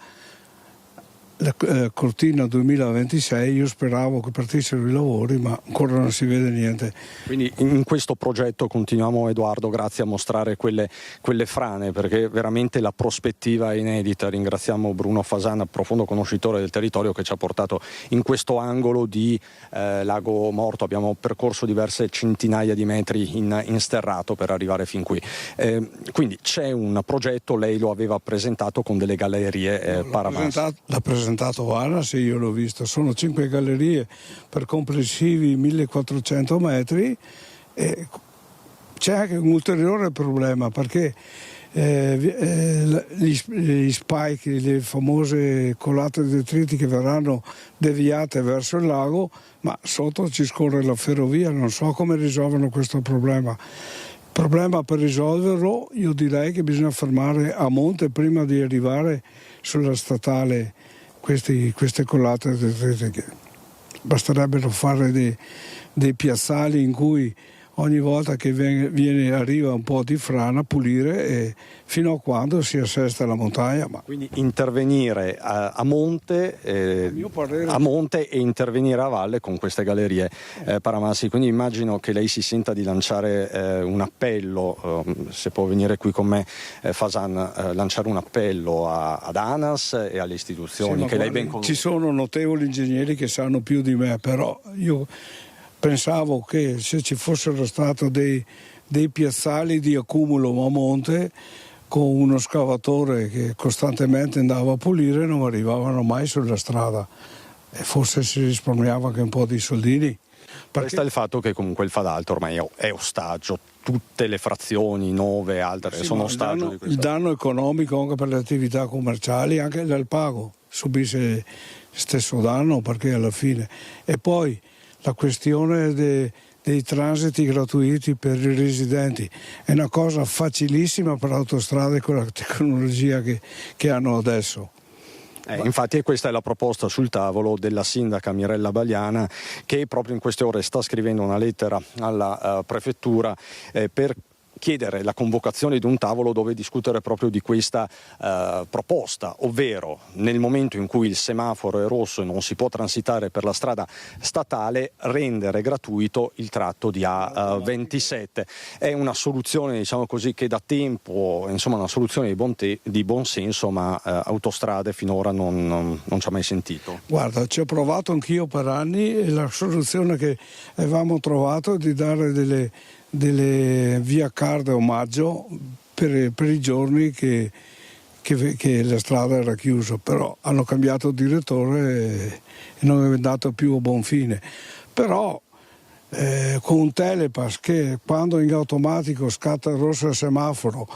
[SPEAKER 21] la Cortina 2026, io speravo che partissero i lavori, ma ancora non si vede niente.
[SPEAKER 12] Quindi in questo progetto continuiamo, Edoardo, grazie, a mostrare quelle frane, perché veramente la prospettiva è inedita. Ringraziamo Bruno Fasana, profondo conoscitore del territorio, che ci ha portato in questo angolo di Lago Morto. Abbiamo percorso diverse centinaia di metri in sterrato per arrivare fin qui. Quindi c'è un progetto, lei lo aveva presentato con delle gallerie paramassi.
[SPEAKER 21] L'ha presentato presentato ANAS e io l'ho visto, sono 5 gallerie per complessivi 1400 metri e c'è anche un ulteriore problema perché gli spike, le famose colate detritiche verranno deviate verso il lago, ma sotto ci scorre la ferrovia, non so come risolvono questo problema. Il problema, per risolverlo, io direi che bisogna fermare a monte prima di arrivare sulla statale queste colate detritiche. Basterebbero fare dei piazzali in cui ogni volta che arriva un po' di frana pulire e fino a quando si assesta la montagna.
[SPEAKER 12] Quindi intervenire a monte e intervenire a valle con queste gallerie Paramassi. Quindi immagino che lei si senta di lanciare un appello, se può venire qui con me Fasan, lanciare un appello ad ANAS e alle istituzioni che lei ben conosce.
[SPEAKER 21] Ci sono notevoli ingegneri che sanno più di me, però io pensavo che se ci fossero stati dei piazzali di accumulo a monte con uno scavatore che costantemente andava a pulire non arrivavano mai sulla strada e forse si risparmiava anche un po' di soldini.
[SPEAKER 12] Resta il fatto che comunque il Fadalto ormai è ostaggio, tutte le frazioni, 9, altre sono ostaggio di questo.
[SPEAKER 21] Il danno economico anche per le attività commerciali, anche l'Alpago subisce stesso danno perché alla fine. E poi la questione dei transiti gratuiti per i residenti è una cosa facilissima per autostrade con la tecnologia che hanno adesso.
[SPEAKER 12] Infatti questa è la proposta sul tavolo della sindaca Mirella Bagliana, che proprio in queste ore sta scrivendo una lettera alla prefettura per chiedere la convocazione di un tavolo dove discutere proprio di questa proposta, ovvero nel momento in cui il semaforo è rosso e non si può transitare per la strada statale, rendere gratuito il tratto di A27. È una soluzione, diciamo così, che da tempo, insomma, una soluzione di buon senso, ma Autostrade finora non ci ha mai sentito.
[SPEAKER 21] Guarda, ci ho provato anch'io per anni e la soluzione che avevamo trovato è di dare delle via card omaggio per i giorni che la strada era chiusa, però hanno cambiato direttore e non è andato più a buon fine. Però con un telepass che quando in automatico scatta il rosso al semaforo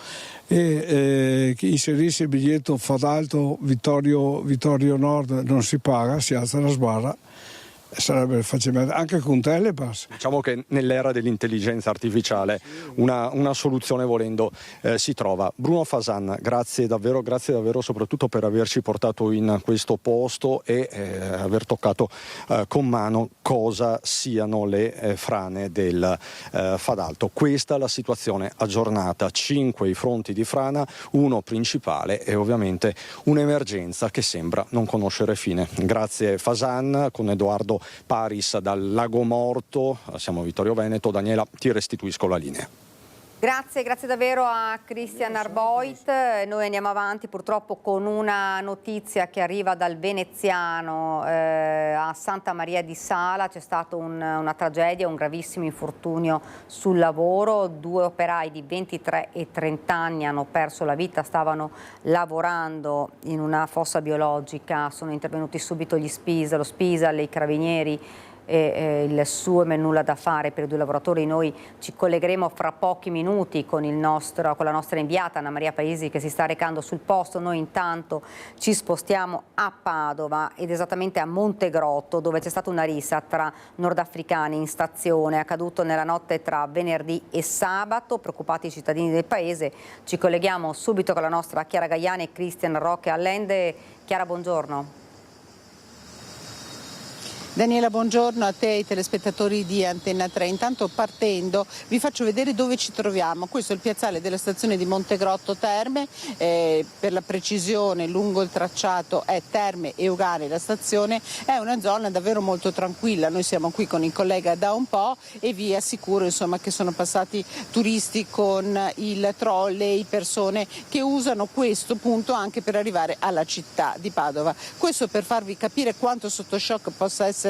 [SPEAKER 21] e inserisce il biglietto Fadalto Vittorio Nord non si paga, si alza la sbarra. Sarebbe facilmente anche con telepass.
[SPEAKER 12] Diciamo che nell'era dell'intelligenza artificiale una soluzione volendo si trova. Bruno Fasan, grazie davvero soprattutto per averci portato in questo posto e aver toccato con mano cosa siano le frane del Fadalto. Questa è la situazione aggiornata, 5 i fronti di frana, uno principale e ovviamente un'emergenza che sembra non conoscere fine. Grazie Fasan, con Edoardo Paris dal Lago Morto, siamo a Vittorio Veneto. Daniela, ti restituisco la linea.
[SPEAKER 1] Grazie davvero a Christian Arboit. Noi andiamo avanti purtroppo con una notizia che arriva dal Veneziano. A Santa Maria di Sala c'è stata una tragedia, un gravissimo infortunio sul lavoro. 2 operai di 23 e 30 anni hanno perso la vita, stavano lavorando in una fossa biologica, sono intervenuti subito lo Spisal, i carabinieri e il SUEM è nulla da fare per i 2 lavoratori. Noi ci collegheremo fra pochi minuti con la nostra inviata Anna Maria Paesi che si sta recando sul posto. Noi intanto ci spostiamo a Padova ed esattamente a Montegrotto, dove c'è stata una rissa tra nordafricani in stazione, accaduto nella notte tra venerdì e sabato. Preoccupati i cittadini del paese, ci colleghiamo subito con la nostra Chiara Gaiani e Christian Rocche Allende. Chiara, buongiorno.
[SPEAKER 10] Daniela, buongiorno a te e ai telespettatori di Antenna 3. Intanto partendo vi faccio vedere dove ci troviamo. Questo è il piazzale della stazione di Montegrotto Terme, per la precisione lungo il tracciato è Terme Eugane la stazione, è una zona davvero molto tranquilla. Noi siamo qui con il collega da un po' e vi assicuro insomma che sono passati turisti con il trolley, persone che usano questo punto anche per arrivare alla città di Padova. Questo per farvi capire quanto sotto shock possa essere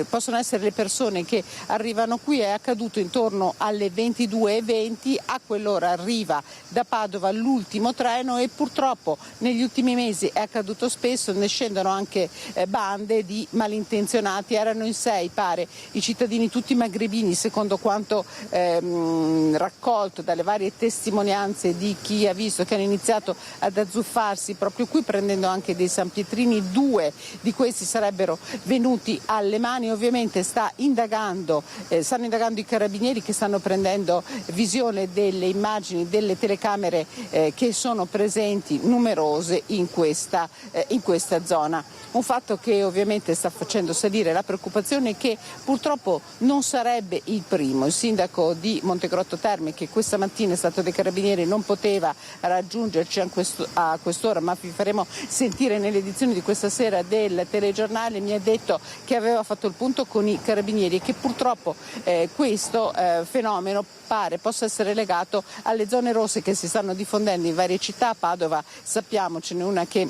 [SPEAKER 10] possono essere le persone che arrivano qui. È accaduto intorno alle 22:20, a quell'ora arriva da Padova l'ultimo treno e purtroppo negli ultimi mesi è accaduto spesso, ne scendono anche bande di malintenzionati. Erano in 6, pare, i cittadini tutti magrebini, secondo quanto raccolto dalle varie testimonianze di chi ha visto, che hanno iniziato ad azzuffarsi proprio qui prendendo anche dei sanpietrini. 2 di questi sarebbero venuti alle mani. Ovviamente stanno indagando i carabinieri, che stanno prendendo visione delle immagini delle telecamere che sono presenti numerose in questa zona. Un fatto che ovviamente sta facendo salire la preoccupazione che purtroppo non sarebbe il primo. Il sindaco di Montegrotto Terme, che questa mattina è stato dei carabinieri, non poteva raggiungerci a quest'ora, ma vi faremo sentire nell'edizione di questa sera del telegiornale, mi ha detto che aveva fatto il punto con i carabinieri e che purtroppo questo fenomeno pare possa essere legato alle zone rosse che si stanno diffondendo in varie città. A Padova sappiamo ce n'è una che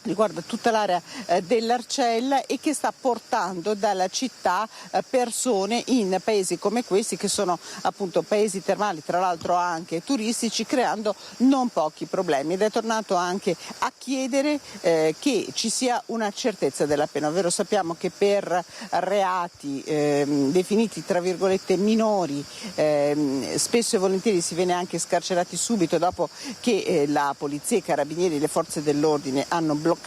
[SPEAKER 10] riguarda tutta l'area dell'Arcella e che sta portando dalla città persone in paesi come questi, che sono appunto paesi termali, tra l'altro anche turistici, creando non pochi problemi. Ed è tornato anche a chiedere che ci sia una certezza della pena, ovvero sappiamo che per reati definiti tra virgolette minori spesso e volentieri si viene anche scarcerati subito dopo che la polizia, i carabinieri, le forze dell'ordine hanno bloccato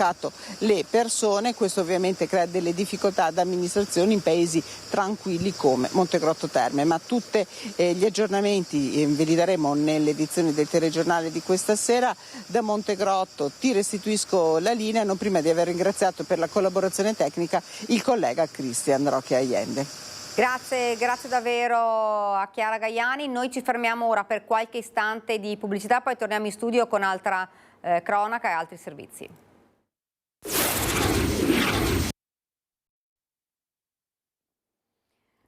[SPEAKER 10] le persone. Questo ovviamente crea delle difficoltà ad amministrazioni in paesi tranquilli come Montegrotto Terme, ma tutti gli aggiornamenti ve li daremo nell'edizione del telegiornale di questa sera. Da Montegrotto ti restituisco la linea, non prima di aver ringraziato per la collaborazione tecnica il collega Cristian Roque Allende.
[SPEAKER 1] Grazie davvero a Chiara Gaiani. Noi ci fermiamo ora per qualche istante di pubblicità, poi torniamo in studio con altra cronaca e altri servizi.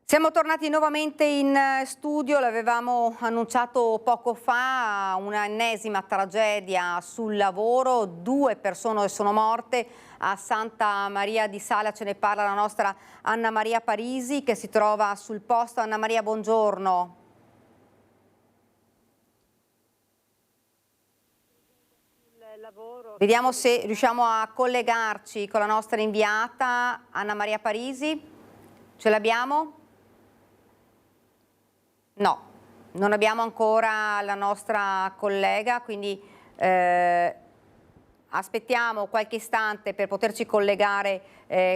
[SPEAKER 1] Siamo tornati nuovamente in studio, l'avevamo annunciato poco fa, una ennesima tragedia sul lavoro, 2 persone sono morte a Santa Maria di Sala, ce ne parla la nostra Anna Maria Parisi che si trova sul posto. Anna Maria, buongiorno. Vediamo se riusciamo a collegarci con la nostra inviata Anna Maria Parisi, ce l'abbiamo? No, non abbiamo ancora la nostra collega, quindi aspettiamo qualche istante per poterci collegare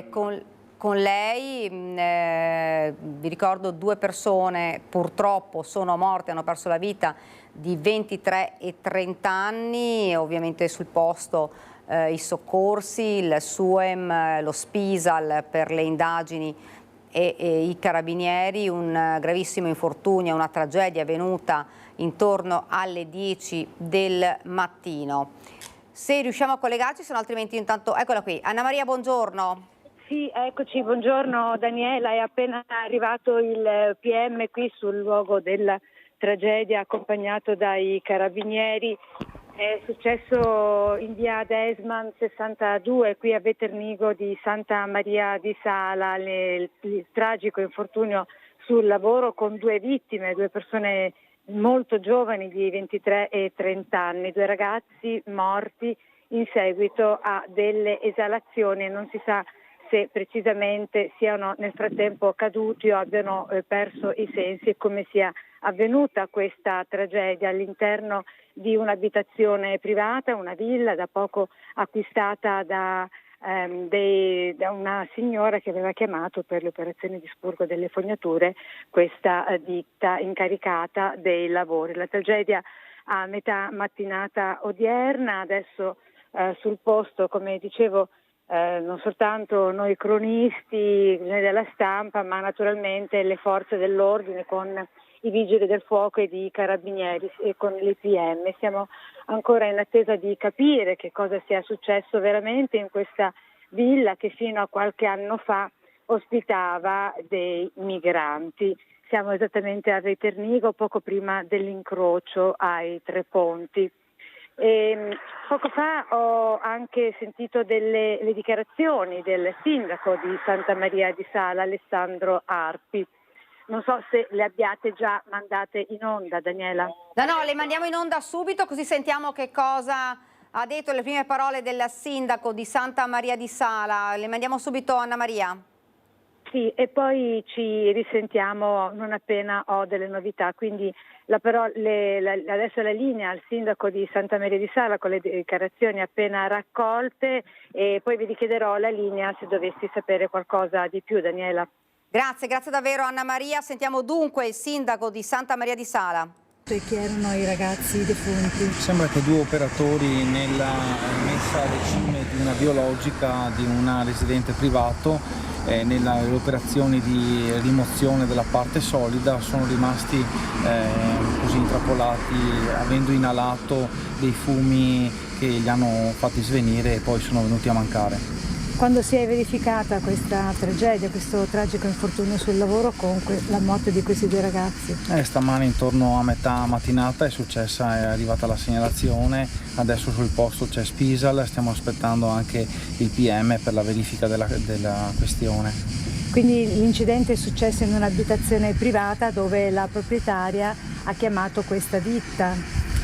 [SPEAKER 1] con lei. Vi ricordo 2 persone purtroppo sono morte, hanno perso la vita, di 23 e 30 anni, ovviamente sul posto i soccorsi, il SUEM, lo Spisal per le indagini e i carabinieri. Un gravissimo infortunio, una tragedia avvenuta intorno alle 10 del mattino. Se riusciamo a collegarci, se no altrimenti intanto, eccola qui. Anna Maria, buongiorno.
[SPEAKER 2] Sì, eccoci, buongiorno Daniela, è appena arrivato il PM qui sul luogo della tragedia accompagnato dai carabinieri. È successo in via Desman 62, qui a Veternigo di Santa Maria di Sala, il tragico infortunio sul lavoro con 2 vittime, 2 persone molto giovani di 23 e 30 anni, 2 ragazzi morti in seguito a delle esalazioni. Non si sa se precisamente siano nel frattempo caduti o abbiano perso i sensi e come sia avvenuta questa tragedia all'interno di un'abitazione privata, una villa da poco acquistata da una signora che aveva chiamato per le operazioni di spurgo delle fognature questa ditta incaricata dei lavori. La tragedia a metà mattinata odierna, adesso sul posto, come dicevo, non soltanto noi cronisti della stampa, ma naturalmente le forze dell'ordine con i vigili del fuoco e i carabinieri e con l'IPM. Siamo ancora in attesa di capire che cosa sia successo veramente in questa villa che fino a qualche anno fa ospitava dei migranti. Siamo esattamente a Veternigo, poco prima dell'incrocio ai 3 ponti. Poco fa ho anche sentito le dichiarazioni del sindaco di Santa Maria di Sala, Alessandro Arpi. Non so se le abbiate già mandate in onda, Daniela.
[SPEAKER 1] No, le mandiamo in onda subito, così sentiamo che cosa ha detto, le prime parole del sindaco di Santa Maria di Sala. Le mandiamo subito, Anna Maria.
[SPEAKER 2] Sì, e poi ci risentiamo non appena ho delle novità, quindi adesso la linea al sindaco di Santa Maria di Sala con le dichiarazioni appena raccolte, e poi vi richiederò la linea se dovessi sapere qualcosa di più, Daniela.
[SPEAKER 1] Grazie davvero Anna Maria. Sentiamo dunque il sindaco di Santa Maria di Sala.
[SPEAKER 3] Chi erano i ragazzi defunti?
[SPEAKER 22] Sembra che 2 operatori nella messa a regime di una biologica di un residente privato nelle operazioni di rimozione della parte solida sono rimasti così intrappolati, avendo inalato dei fumi che li hanno fatti svenire e poi sono venuti a mancare.
[SPEAKER 3] Quando si è verificata questa tragedia, questo tragico infortunio sul lavoro con la morte di questi 2 ragazzi?
[SPEAKER 22] Stamane intorno a metà mattinata è arrivata la segnalazione, adesso sul posto c'è Spisal, stiamo aspettando anche il PM per la verifica della questione.
[SPEAKER 3] Quindi l'incidente è successo in un'abitazione privata dove la proprietaria ha chiamato questa ditta?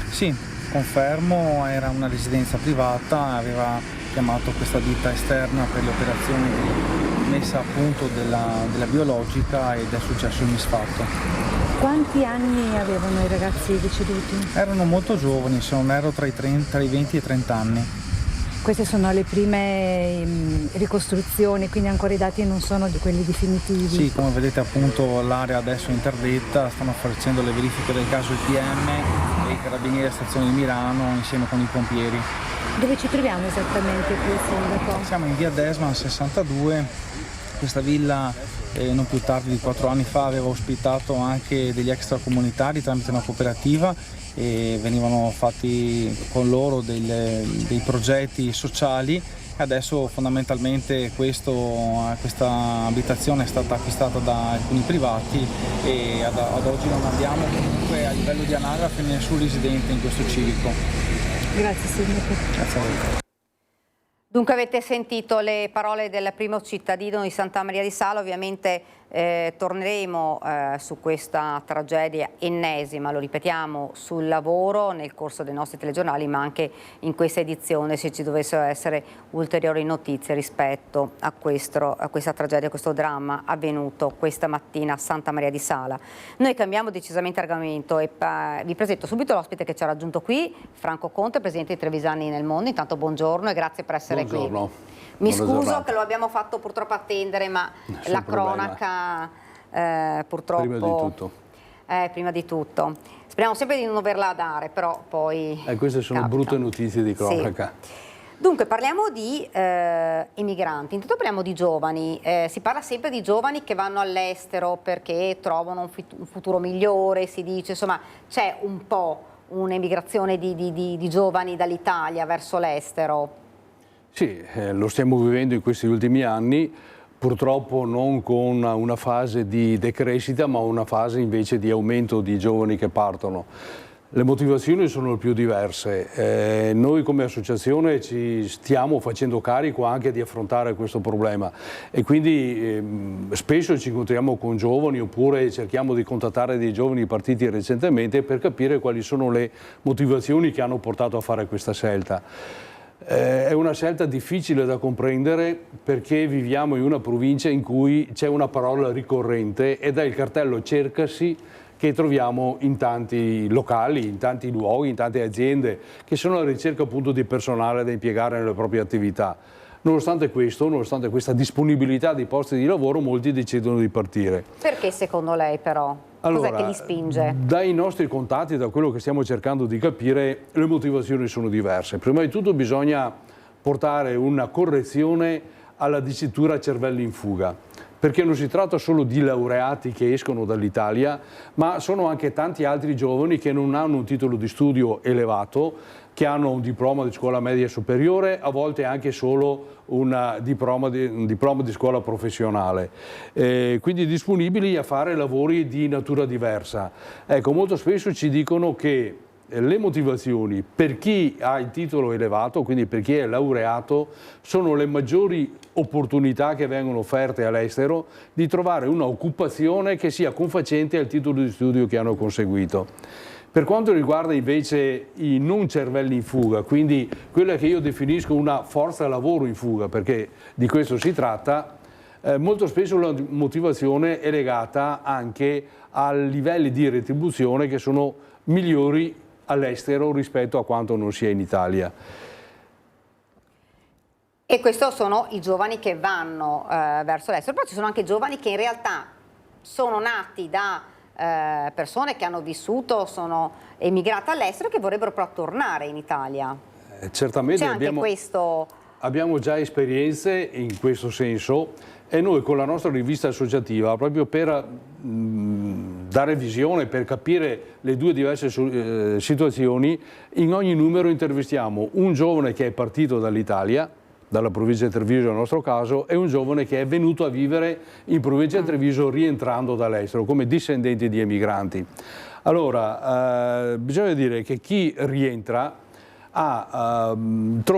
[SPEAKER 22] Sì, confermo, era una residenza privata, aveva chiamato questa ditta esterna per le operazioni di messa a punto della biologica ed è successo il misfatto.
[SPEAKER 3] Quanti anni avevano i ragazzi deceduti?
[SPEAKER 22] Erano molto giovani, ero tra i 20 e i 30 anni.
[SPEAKER 3] Queste sono le prime ricostruzioni, quindi ancora i dati non sono quelli definitivi?
[SPEAKER 22] Sì, come vedete appunto l'area adesso è interdetta, stanno facendo le verifiche del caso il PM e i carabinieri della stazione di Milano insieme con i pompieri.
[SPEAKER 3] Dove ci troviamo esattamente qui, sindaco?
[SPEAKER 22] Siamo in via Desman 62, questa villa non più tardi di 4 anni fa aveva ospitato anche degli extracomunitari tramite una cooperativa e venivano fatti con loro dei progetti sociali. Adesso fondamentalmente questa abitazione è stata acquistata da alcuni privati e ad oggi non abbiamo comunque a livello di anagrafe nessun residente in questo civico.
[SPEAKER 3] Grazie sindaco.
[SPEAKER 22] Grazie a voi.
[SPEAKER 1] Dunque avete sentito le parole del primo cittadino di Santa Maria di Sala, ovviamente torneremo su questa tragedia ennesima, lo ripetiamo, sul lavoro nel corso dei nostri telegiornali, ma anche in questa edizione se ci dovessero essere ulteriori notizie rispetto a questa tragedia, a questo dramma avvenuto questa mattina a Santa Maria di Sala. Noi cambiamo decisamente argomento e vi presento subito l'ospite che ci ha raggiunto qui, Franco Conte, presidente di Trevigiani nel Mondo. Intanto buongiorno e grazie per essere
[SPEAKER 23] Buongiorno.
[SPEAKER 1] qui. Mi scuso che lo abbiamo fatto purtroppo attendere, ma la cronaca purtroppo... Prima di tutto. Speriamo sempre di non doverla dare, però poi...
[SPEAKER 23] queste sono capita. Brutte notizie di cronaca.
[SPEAKER 1] Sì. Dunque parliamo di immigranti, intanto parliamo di giovani, si parla sempre di giovani che vanno all'estero perché trovano un futuro migliore, si dice, insomma c'è un po' un'emigrazione di giovani dall'Italia verso l'estero.
[SPEAKER 23] Sì, lo stiamo vivendo in questi ultimi anni, purtroppo non con una fase di decrescita, ma una fase invece di aumento di giovani che partono. Le motivazioni sono più diverse. Noi come associazione ci stiamo facendo carico anche di affrontare questo problema e quindi spesso ci incontriamo con giovani oppure cerchiamo di contattare dei giovani partiti recentemente per capire quali sono le motivazioni che hanno portato a fare questa scelta. È una scelta difficile da comprendere perché viviamo in una provincia in cui c'è una parola ricorrente ed è il cartello cercasi che troviamo in tanti locali, in tanti luoghi, in tante aziende che sono alla ricerca appunto di personale da impiegare nelle proprie attività. Nonostante questo, nonostante questa disponibilità di posti di lavoro, molti decidono di partire.
[SPEAKER 1] Perché secondo lei però?
[SPEAKER 23] Allora,
[SPEAKER 1] cos'è che li spinge?
[SPEAKER 23] Dai nostri contatti, da quello che stiamo cercando di capire, le motivazioni sono diverse. Prima di tutto bisogna portare una correzione alla dicitura cervelli in fuga, perché non si tratta solo di laureati che escono dall'Italia, ma sono anche tanti altri giovani che non hanno un titolo di studio elevato, che hanno un diploma di scuola media superiore, a volte anche solo un diploma di scuola professionale, quindi disponibili a fare lavori di natura diversa. Ecco, molto spesso ci dicono che le motivazioni per chi ha il titolo elevato, quindi per chi è laureato, sono le maggiori opportunità che vengono offerte all'estero di trovare una occupazione che sia confacente al titolo di studio che hanno conseguito. Per quanto riguarda invece i non cervelli in fuga, quindi quella che io definisco una forza lavoro in fuga, perché di questo si tratta, molto spesso la motivazione è legata anche a livelli di retribuzione che sono migliori all'estero rispetto a quanto non sia in Italia.
[SPEAKER 1] E questi sono i giovani che vanno verso l'estero, però ci sono anche giovani che in realtà sono nati da persone che hanno vissuto, sono emigrate all'estero e che vorrebbero però tornare in Italia.
[SPEAKER 23] Certamente
[SPEAKER 1] c'è anche questo...
[SPEAKER 23] Abbiamo già esperienze in questo senso e noi con la nostra rivista associativa, proprio per dare visione, per capire le due diverse situazioni, in ogni numero intervistiamo un giovane che è partito dall'Italia, dalla provincia di Treviso nel nostro caso, e un giovane che è venuto a vivere in provincia di Treviso rientrando dall'estero come discendenti di emigranti. Allora, bisogna dire che chi rientra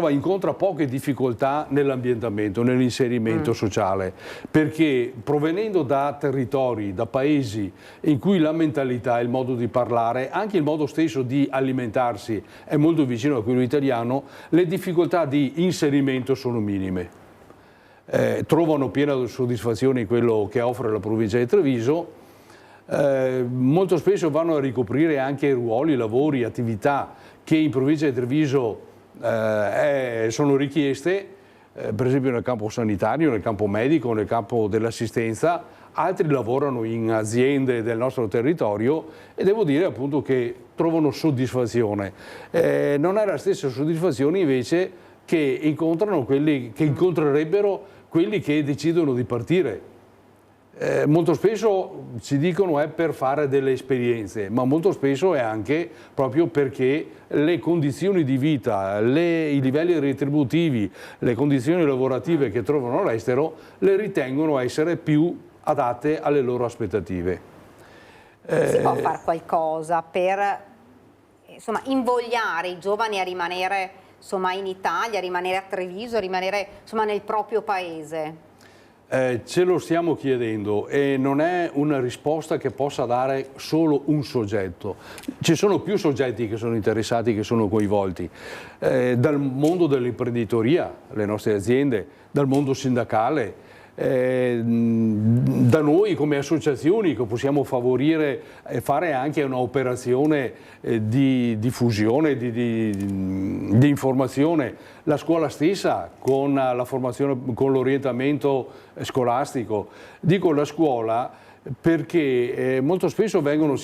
[SPEAKER 23] incontra poche difficoltà nell'ambientamento, nell'inserimento sociale, perché provenendo da territori, da paesi in cui la mentalità, il modo di parlare, anche il modo stesso di alimentarsi è molto vicino a quello italiano, le difficoltà di inserimento sono minime. Trovano piena soddisfazione in quello che offre la provincia di Treviso, molto spesso vanno a ricoprire anche ruoli, lavori, attività che in provincia di Treviso sono richieste, per esempio nel campo sanitario, nel campo medico, nel campo dell'assistenza. Altri lavorano in aziende del nostro territorio e devo dire appunto che trovano soddisfazione. Non è la stessa soddisfazione invece che incontrano quelli che incontrerebbero quelli che decidono di partire. Molto spesso ci dicono è per fare delle esperienze, ma molto spesso è anche proprio perché le condizioni di vita, i livelli retributivi, le condizioni lavorative che trovano all'estero le ritengono essere più adatte alle loro aspettative.
[SPEAKER 1] Si può fare qualcosa per invogliare i giovani a rimanere in Italia, a rimanere a Treviso, a rimanere nel proprio paese?
[SPEAKER 23] Ce lo stiamo chiedendo e non è una risposta che possa dare solo un soggetto. Ci sono più soggetti che sono interessati, che sono coinvolti, dal mondo dell'imprenditoria, le nostre aziende, dal mondo sindacale, da noi come associazioni che possiamo favorire e fare anche un'operazione di diffusione, di informazione, la scuola stessa con la formazione, con l'orientamento scolastico. Dico la scuola perché molto spesso vengono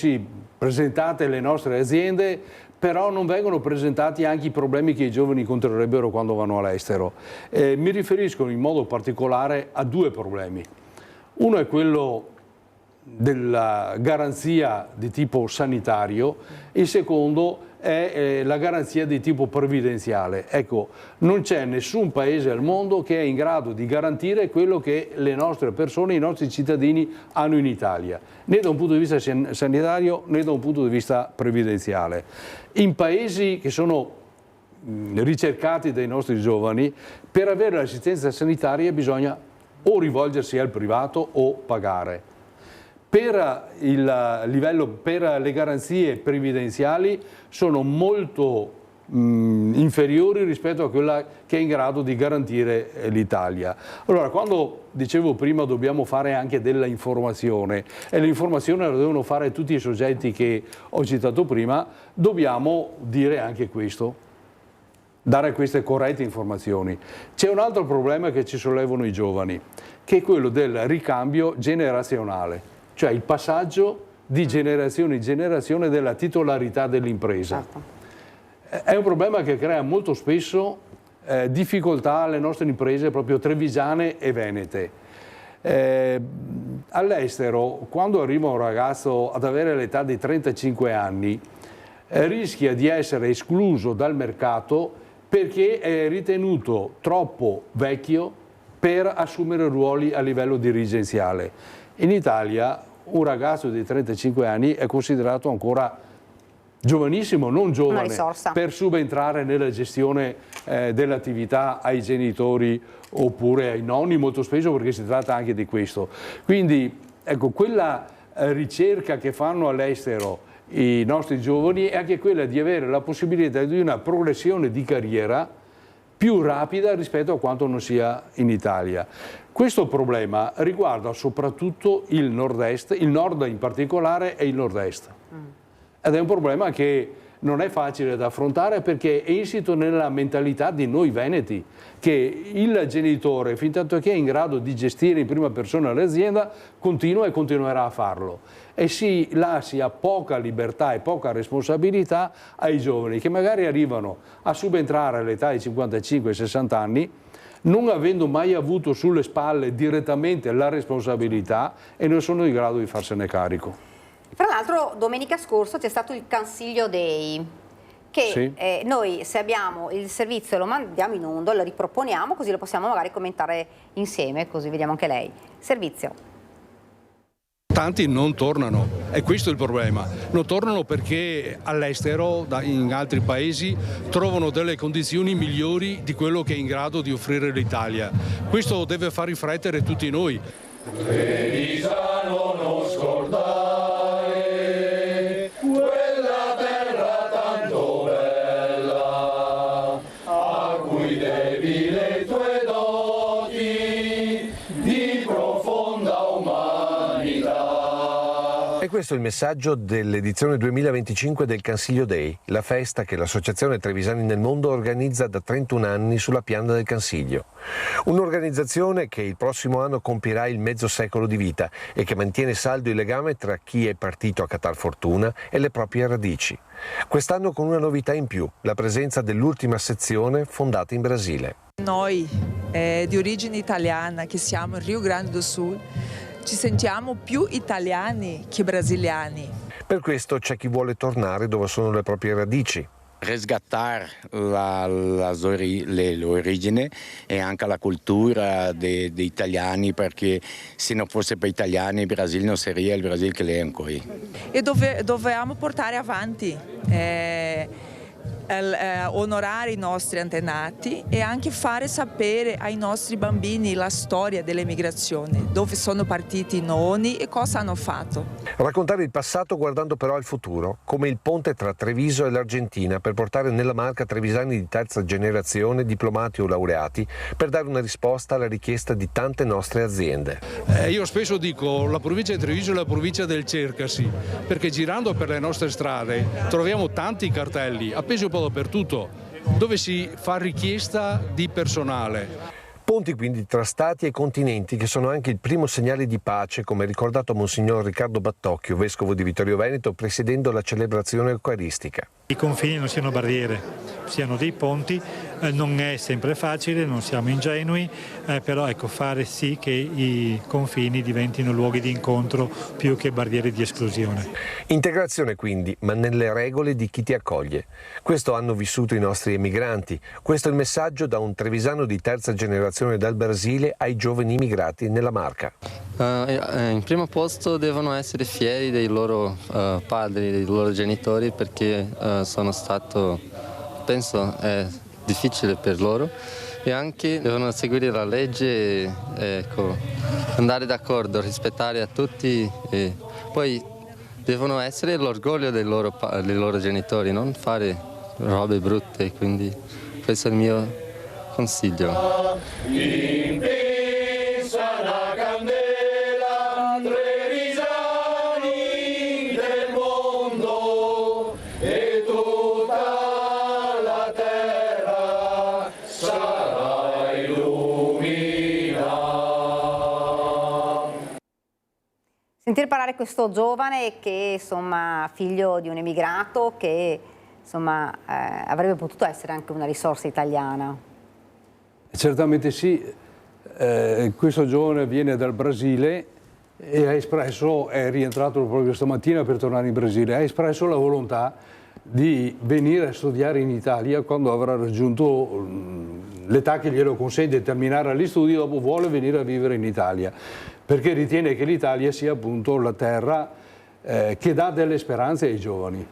[SPEAKER 23] presentate le nostre aziende, però non vengono presentati anche i problemi che i giovani incontrerebbero quando vanno all'estero. Mi riferisco in modo particolare a due problemi. Uno è quello della garanzia di tipo sanitario, il secondo è la garanzia di tipo previdenziale. Ecco, non c'è nessun paese al mondo che è in grado di garantire quello che le nostre persone, i nostri cittadini hanno in Italia, né da un punto di vista sanitario né da un punto di vista previdenziale. In paesi che sono ricercati dai nostri giovani, per avere l'assistenza sanitaria bisogna o rivolgersi al privato o pagare. Per le garanzie previdenziali sono molto inferiori rispetto a quella che è in grado di garantire l'Italia. Allora, quando dicevo prima dobbiamo fare anche della informazione, e l'informazione la devono fare tutti i soggetti che ho citato prima, dobbiamo dire anche questo, dare queste corrette informazioni. C'è un altro problema che ci sollevano i giovani, che è quello del ricambio generazionale. Cioè il passaggio di generazione in generazione della titolarità dell'impresa. È un problema che crea molto spesso difficoltà alle nostre imprese proprio trevigiane e venete. All'estero, quando arriva un ragazzo ad avere l'età di 35 anni, rischia di essere escluso dal mercato perché è ritenuto troppo vecchio per assumere ruoli a livello dirigenziale. In Italia un ragazzo di 35 anni è considerato ancora giovanissimo, non giovane,
[SPEAKER 1] risorsa
[SPEAKER 23] per subentrare nella gestione dell'attività ai genitori oppure ai nonni, molto spesso, perché si tratta anche di questo. Quindi ecco, quella ricerca che fanno all'estero i nostri giovani è anche quella di avere la possibilità di una progressione di carriera più rapida rispetto a quanto non sia in Italia. Questo problema riguarda soprattutto il nord-est, il nord in particolare e il nord-est. Ed è un problema che non è facile da affrontare perché è insito nella mentalità di noi veneti, che il genitore, fin tanto che è in grado di gestire in prima persona l'azienda, continua e continuerà a farlo. E si lascia poca libertà e poca responsabilità ai giovani che magari arrivano a subentrare all'età di 55-60 anni, non avendo mai avuto sulle spalle direttamente la responsabilità e non sono in grado di farsene carico.
[SPEAKER 1] Fra l'altro domenica scorsa c'è stato il Consiglio Day, che
[SPEAKER 23] sì.
[SPEAKER 1] Noi se abbiamo il servizio lo mandiamo in onda, lo riproponiamo, così lo possiamo magari commentare insieme, così vediamo anche lei. Servizio.
[SPEAKER 23] Tanti non tornano, e questo è il problema. Non tornano perché all'estero, in altri paesi, trovano delle condizioni migliori di quello che è in grado di offrire l'Italia. Questo deve far riflettere tutti noi.
[SPEAKER 4] Trevisano, non scordare quella terra tanto bella, a cui devi le tue doti di profonda umanità.
[SPEAKER 5] E questo è il messaggio dell'edizione 2025 del Consiglio Day, la festa che l'Associazione Trevisani nel Mondo organizza da 31 anni sulla piana del Consiglio. Un'organizzazione che il prossimo anno compirà il mezzo secolo di vita e che mantiene saldo il legame tra chi è partito a catar fortuna e le proprie radici. Quest'anno con una novità in più, la presenza dell'ultima sezione fondata in Brasile.
[SPEAKER 6] Noi di origine italiana che siamo in Rio Grande do Sul ci sentiamo più italiani che brasiliani.
[SPEAKER 5] Per questo c'è chi vuole tornare dove sono le proprie radici.
[SPEAKER 24] Resgattare le origini e anche la cultura degli italiani, perché se non fosse per gli italiani il Brasile non sarebbe il Brasile che è qui.
[SPEAKER 6] E dobbiamo portare avanti, onorare i nostri antenati e anche fare sapere ai nostri bambini la storia dell'emigrazione, dove sono partiti i nonni e cosa hanno fatto.
[SPEAKER 5] Raccontare il passato guardando però al futuro, come il ponte tra Treviso e l'Argentina per portare nella Marca trevisani di terza generazione, diplomati o laureati, per dare una risposta alla richiesta di tante nostre aziende.
[SPEAKER 23] Io spesso dico la provincia di Treviso è la provincia del cercasi, perché girando per le nostre strade troviamo tanti cartelli appesi un po' dappertutto, dove si fa richiesta di personale.
[SPEAKER 5] Ponti quindi tra stati e continenti che sono anche il primo segnale di pace, come ricordato Monsignor Riccardo Battocchio, vescovo di Vittorio Veneto, presiedendo la celebrazione eucaristica.
[SPEAKER 25] I confini non siano barriere, siano dei ponti, non è sempre facile, non siamo ingenui, però ecco, fare sì che i confini diventino luoghi di incontro più che barriere di esclusione.
[SPEAKER 5] Integrazione quindi, ma nelle regole di chi ti accoglie. Questo hanno vissuto i nostri emigranti, questo è il messaggio da un trevisano di terza generazione dal Brasile ai giovani immigrati nella Marca.
[SPEAKER 26] In primo posto devono essere fieri dei loro padri, dei loro genitori, perché sono stato, penso, è difficile per loro, e anche devono seguire la legge, ecco, andare d'accordo, rispettare a tutti, e poi devono essere l'orgoglio dei loro genitori, non fare robe brutte, quindi questo è il mio consiglio.
[SPEAKER 1] Sentire parlare questo giovane che, insomma, figlio di un emigrato che, insomma, avrebbe potuto essere anche una risorsa italiana.
[SPEAKER 23] Certamente sì, questo giovane viene dal Brasile e è rientrato proprio stamattina per tornare in Brasile, ha espresso la volontà di venire a studiare in Italia quando avrà raggiunto l'età che glielo consente di terminare gli studi, dopo vuole venire a vivere in Italia, perché ritiene che l'Italia sia appunto la terra che dà delle speranze ai giovani.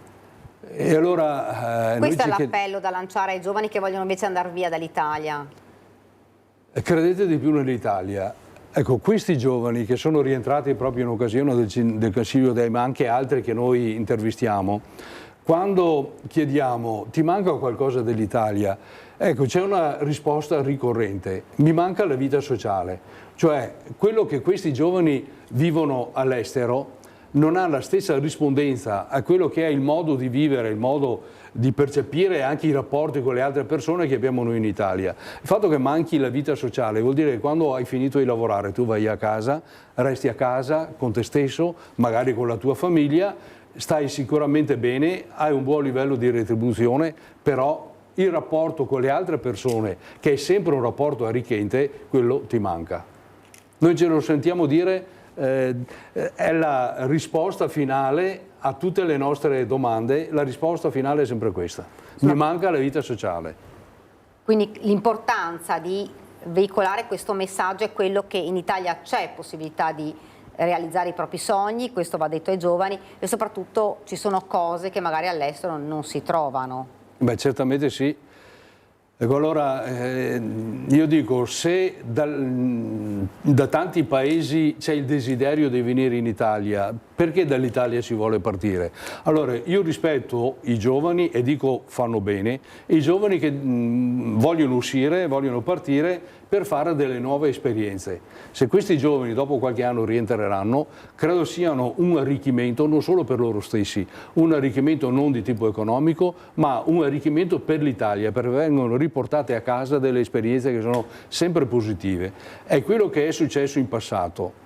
[SPEAKER 23] E allora,
[SPEAKER 1] questo è l'appello da lanciare ai giovani che vogliono invece andare via dall'Italia.
[SPEAKER 23] Credete di più nell'Italia. Ecco, questi giovani che sono rientrati proprio in occasione del Consiglio Dei, ma anche altri che noi intervistiamo, quando chiediamo ti manca qualcosa dell'Italia, ecco, c'è una risposta ricorrente: mi manca la vita sociale. Cioè, quello che questi giovani vivono all'estero non ha la stessa rispondenza a quello che è il modo di vivere, il modo di percepire anche i rapporti con le altre persone che abbiamo noi in Italia. Il fatto che manchi la vita sociale vuol dire che quando hai finito di lavorare tu vai a casa, resti a casa con te stesso, magari con la tua famiglia, stai sicuramente bene, hai un buon livello di retribuzione, però il rapporto con le altre persone, che è sempre un rapporto arricchente, quello ti manca. Noi ce lo sentiamo dire, è la risposta finale a tutte le nostre domande, la risposta finale è sempre questa: mi manca la vita sociale.
[SPEAKER 1] Quindi l'importanza di veicolare questo messaggio è quello che in Italia c'è possibilità di realizzare i propri sogni, questo va detto ai giovani, e soprattutto ci sono cose che magari all'estero non si trovano.
[SPEAKER 23] Beh, certamente sì. Ecco, allora io dico, se da tanti paesi c'è il desiderio di venire in Italia, perché dall'Italia si vuole partire? Allora, io rispetto i giovani e dico fanno bene, i giovani che vogliono uscire, vogliono partire per fare delle nuove esperienze. Se questi giovani dopo qualche anno rientreranno, credo siano un arricchimento non solo per loro stessi, un arricchimento non di tipo economico, ma un arricchimento per l'Italia, perché vengono riportate a casa delle esperienze che sono sempre positive. È quello che è successo in passato.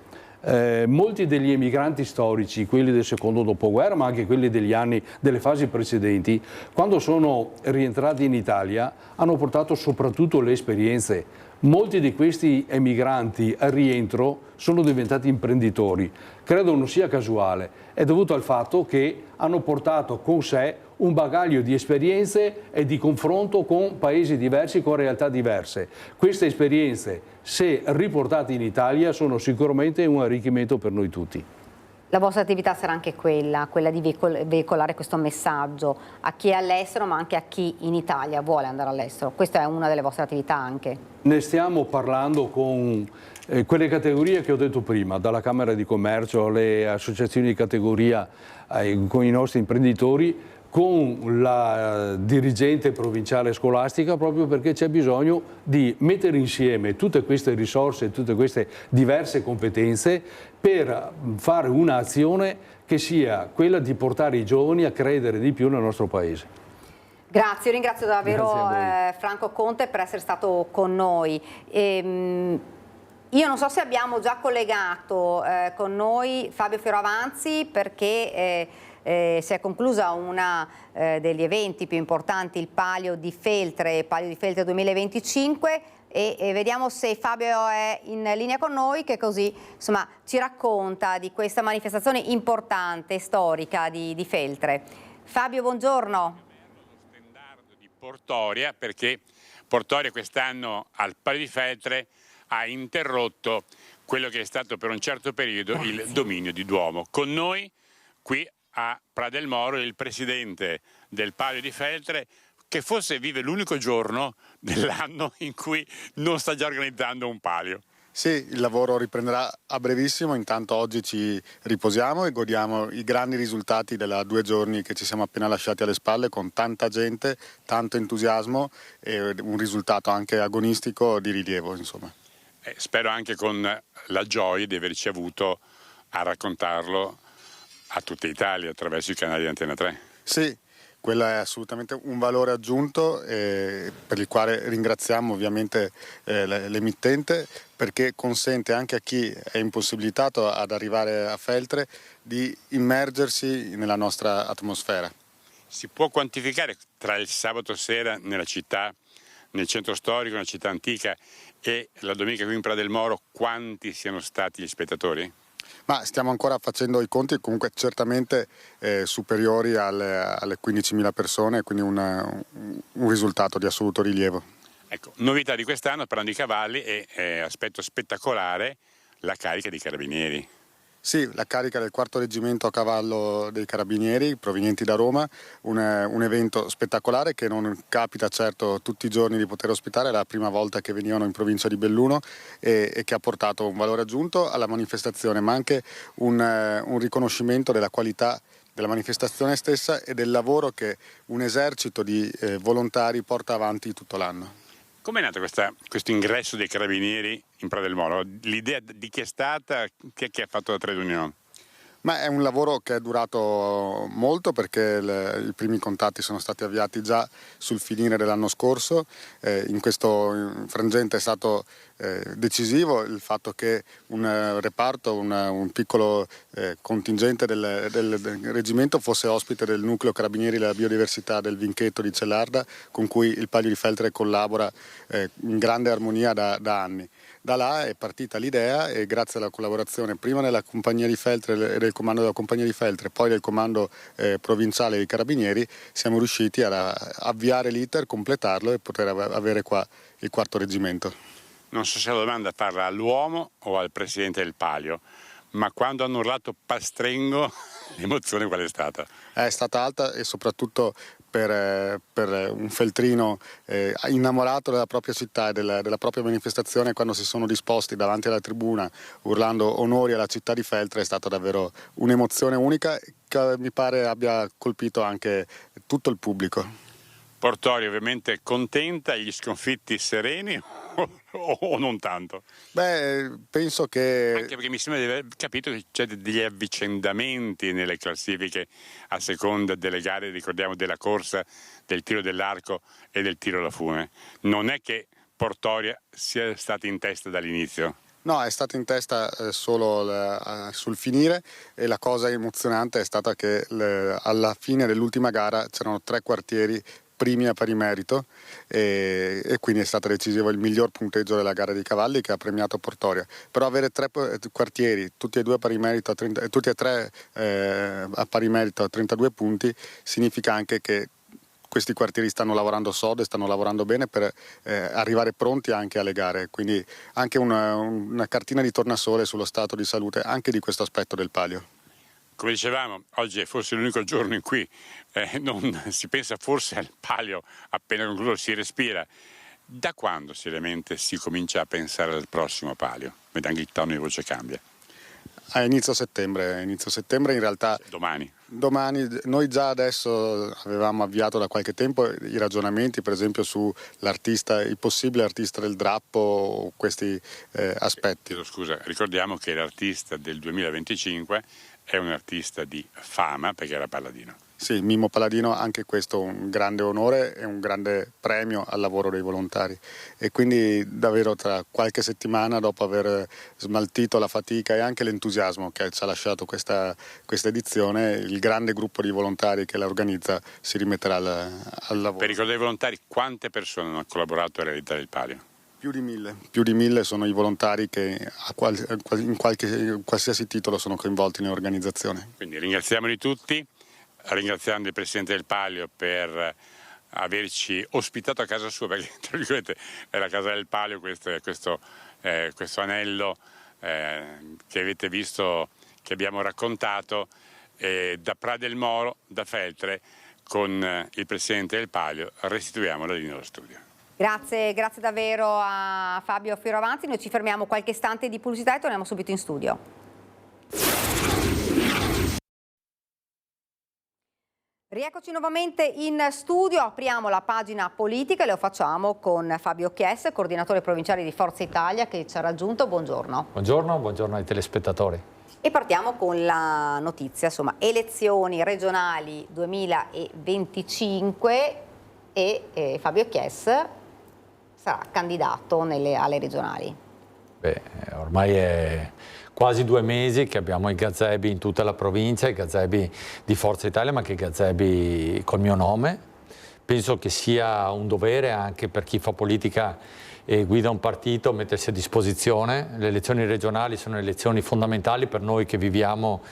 [SPEAKER 23] Molti degli emigranti storici, quelli del secondo dopoguerra, ma anche quelli degli anni, delle fasi precedenti, quando sono rientrati in Italia hanno portato soprattutto le esperienze. Molti di questi emigranti al rientro sono diventati imprenditori. Credo non sia casuale, è dovuto al fatto che hanno portato con sé un bagaglio di esperienze e di confronto con paesi diversi, con realtà diverse. Queste esperienze, se riportate in Italia, sono sicuramente un arricchimento per noi tutti.
[SPEAKER 1] La vostra attività sarà anche quella di veicolare questo messaggio a chi è all'estero, ma anche a chi in Italia vuole andare all'estero. Questa è una delle vostre attività anche.
[SPEAKER 23] Ne stiamo parlando con quelle categorie che ho detto prima, dalla Camera di Commercio alle associazioni di categoria, con i nostri imprenditori, con la dirigente provinciale scolastica, proprio perché c'è bisogno di mettere insieme tutte queste risorse, tutte queste diverse competenze per fare un'azione che sia quella di portare i giovani a credere di più nel nostro Paese.
[SPEAKER 1] Grazie, io ringrazio davvero Franco Conte per essere stato con noi. Io non so se abbiamo già collegato con noi Fabio Fioravanzi, perché si è conclusa una degli eventi più importanti, il Palio di Feltre 2025, e vediamo se Fabio è in linea con noi, che così insomma ci racconta di questa manifestazione importante, storica di Feltre. Fabio, buongiorno.
[SPEAKER 7] Portoria, perché Portoria quest'anno al Palio di Feltre ha interrotto quello che è stato per un certo periodo il dominio di Duomo. Con noi qui a Pra del Moro il presidente del Palio di Feltre, che forse vive l'unico giorno dell'anno in cui non sta già organizzando un palio.
[SPEAKER 8] Sì, il lavoro riprenderà a brevissimo, intanto oggi ci riposiamo e godiamo i grandi risultati della 2 giorni che ci siamo appena lasciati alle spalle, con tanta gente, tanto entusiasmo e un risultato anche agonistico di rilievo, insomma.
[SPEAKER 7] Spero anche con la gioia di averci avuto a raccontarlo a tutta Italia attraverso i canali di Antena 3.
[SPEAKER 8] Sì, quello è assolutamente un valore aggiunto per il quale ringraziamo ovviamente l'emittente, perché consente anche a chi è impossibilitato ad arrivare a Feltre di immergersi nella nostra atmosfera.
[SPEAKER 7] Si può quantificare tra il sabato sera nella città, nel centro storico, nella città antica, e la domenica qui in Pra del Moro, quanti siano stati gli spettatori?
[SPEAKER 8] Ma stiamo ancora facendo i conti, comunque certamente superiori alle 15.000 persone, quindi un risultato di assoluto rilievo.
[SPEAKER 7] Ecco, novità di quest'anno, parlando di cavalli, e aspetto spettacolare, la carica di carabinieri.
[SPEAKER 8] Sì, la carica del 4° reggimento a cavallo dei Carabinieri provenienti da Roma, un evento spettacolare che non capita certo tutti i giorni di poter ospitare, è la prima volta che venivano in provincia di Belluno e che ha portato un valore aggiunto alla manifestazione, ma anche un riconoscimento della qualità della manifestazione stessa e del lavoro che un esercito di volontari porta avanti tutto l'anno.
[SPEAKER 7] Com'è nato questo ingresso dei Carabinieri in Pra del Molo? L'idea di chi è stata? Chi è che ha fatto la trade union?
[SPEAKER 8] Ma è un lavoro che è durato molto perché i primi contatti sono stati avviati già sul finire dell'anno scorso. In questo frangente è stato decisivo il fatto che un reparto, un piccolo contingente del reggimento fosse ospite del nucleo Carabinieri della biodiversità del Vinchetto di Cellarda, con cui il Palio di Feltre collabora in grande armonia da anni. Da là è partita l'idea e grazie alla collaborazione prima della Compagnia di Feltre e del comando della Compagnia di Feltre, poi del comando provinciale dei Carabinieri, siamo riusciti ad avviare l'iter, completarlo e poter avere qua il 4° reggimento.
[SPEAKER 7] Non so se la domanda farla all'uomo o al presidente del Palio, ma quando hanno urlato Pastrengo l'emozione qual è stata?
[SPEAKER 8] È stata alta e soprattutto per un feltrino innamorato della propria città e della propria manifestazione, quando si sono disposti davanti alla tribuna urlando onori alla città di Feltre, è stata davvero un'emozione unica che mi pare abbia colpito anche tutto il pubblico.
[SPEAKER 7] Portorio ovviamente contenta, gli sconfitti sereni o non tanto?
[SPEAKER 8] Beh, penso che...
[SPEAKER 7] Anche perché mi sembra di aver capito che c'è degli avvicendamenti nelle classifiche a seconda delle gare, ricordiamo, della corsa, del tiro dell'arco e del tiro alla fune. Non è che Portorio sia stata in testa dall'inizio.
[SPEAKER 8] No, è stata in testa solo sul finire e la cosa emozionante è stata che alla fine dell'ultima gara c'erano 3 quartieri primi a pari merito e quindi è stato decisivo il miglior punteggio della gara dei cavalli che ha premiato Portorio. Però avere 3 quartieri, tutti e 2 a pari merito, tutti e 3 a pari merito a 32 punti, significa anche che questi quartieri stanno lavorando sodo e stanno lavorando bene per arrivare pronti anche alle gare, quindi anche una cartina di tornasole sullo stato di salute anche di questo aspetto del Palio.
[SPEAKER 7] Come dicevamo, oggi è forse l'unico giorno in cui non si pensa forse al Palio, appena concluso si respira. Da quando seriamente si comincia a pensare al prossimo Palio? Vede anche il tono di voce cambia.
[SPEAKER 8] A inizio settembre in realtà.
[SPEAKER 7] Domani,
[SPEAKER 8] noi già adesso avevamo avviato da qualche tempo i ragionamenti, per esempio sull'artista, il possibile artista del drappo, questi aspetti.
[SPEAKER 7] Chiedo scusa, ricordiamo che l'artista del 2025 è un artista di fama perché era Palladino.
[SPEAKER 8] Sì, Mimmo Palladino, anche questo un grande onore e un grande premio al lavoro dei volontari e quindi davvero tra qualche settimana, dopo aver smaltito la fatica e anche l'entusiasmo che ci ha lasciato questa edizione, il grande gruppo di volontari che la organizza si rimetterà al lavoro.
[SPEAKER 7] Per ricordare i volontari, quante persone hanno collaborato alla realizzare il Palio?
[SPEAKER 8] Più di 1000 sono i volontari che in qualsiasi titolo sono coinvolti nell'organizzazione.
[SPEAKER 7] Quindi ringraziamoli tutti, ringraziando il Presidente del Palio per averci ospitato a casa sua, perché tra virgolette è la casa del Palio, questo anello che avete visto, che abbiamo raccontato, da Pra del Molo, da Feltre, con il Presidente del Palio, restituiamo la linea dello studio.
[SPEAKER 1] Grazie davvero a Fabio Fioravanti. Noi ci fermiamo qualche istante di pubblicità e torniamo subito in studio. Rieccoci nuovamente in studio, apriamo la pagina politica e lo facciamo con Fabio Chies, coordinatore provinciale di Forza Italia, che ci ha raggiunto. Buongiorno.
[SPEAKER 9] Buongiorno ai telespettatori.
[SPEAKER 1] E partiamo con la notizia, insomma, elezioni regionali 2025 e Fabio Chies sarà candidato alle regionali.
[SPEAKER 9] Ormai è quasi 2 mesi che abbiamo i gazebi in tutta la provincia, i gazebi di Forza Italia, ma anche i gazebi col mio nome. Penso che sia un dovere anche per chi fa politica e guida un partito mettersi a disposizione. Le elezioni regionali sono elezioni fondamentali per noi che viviamo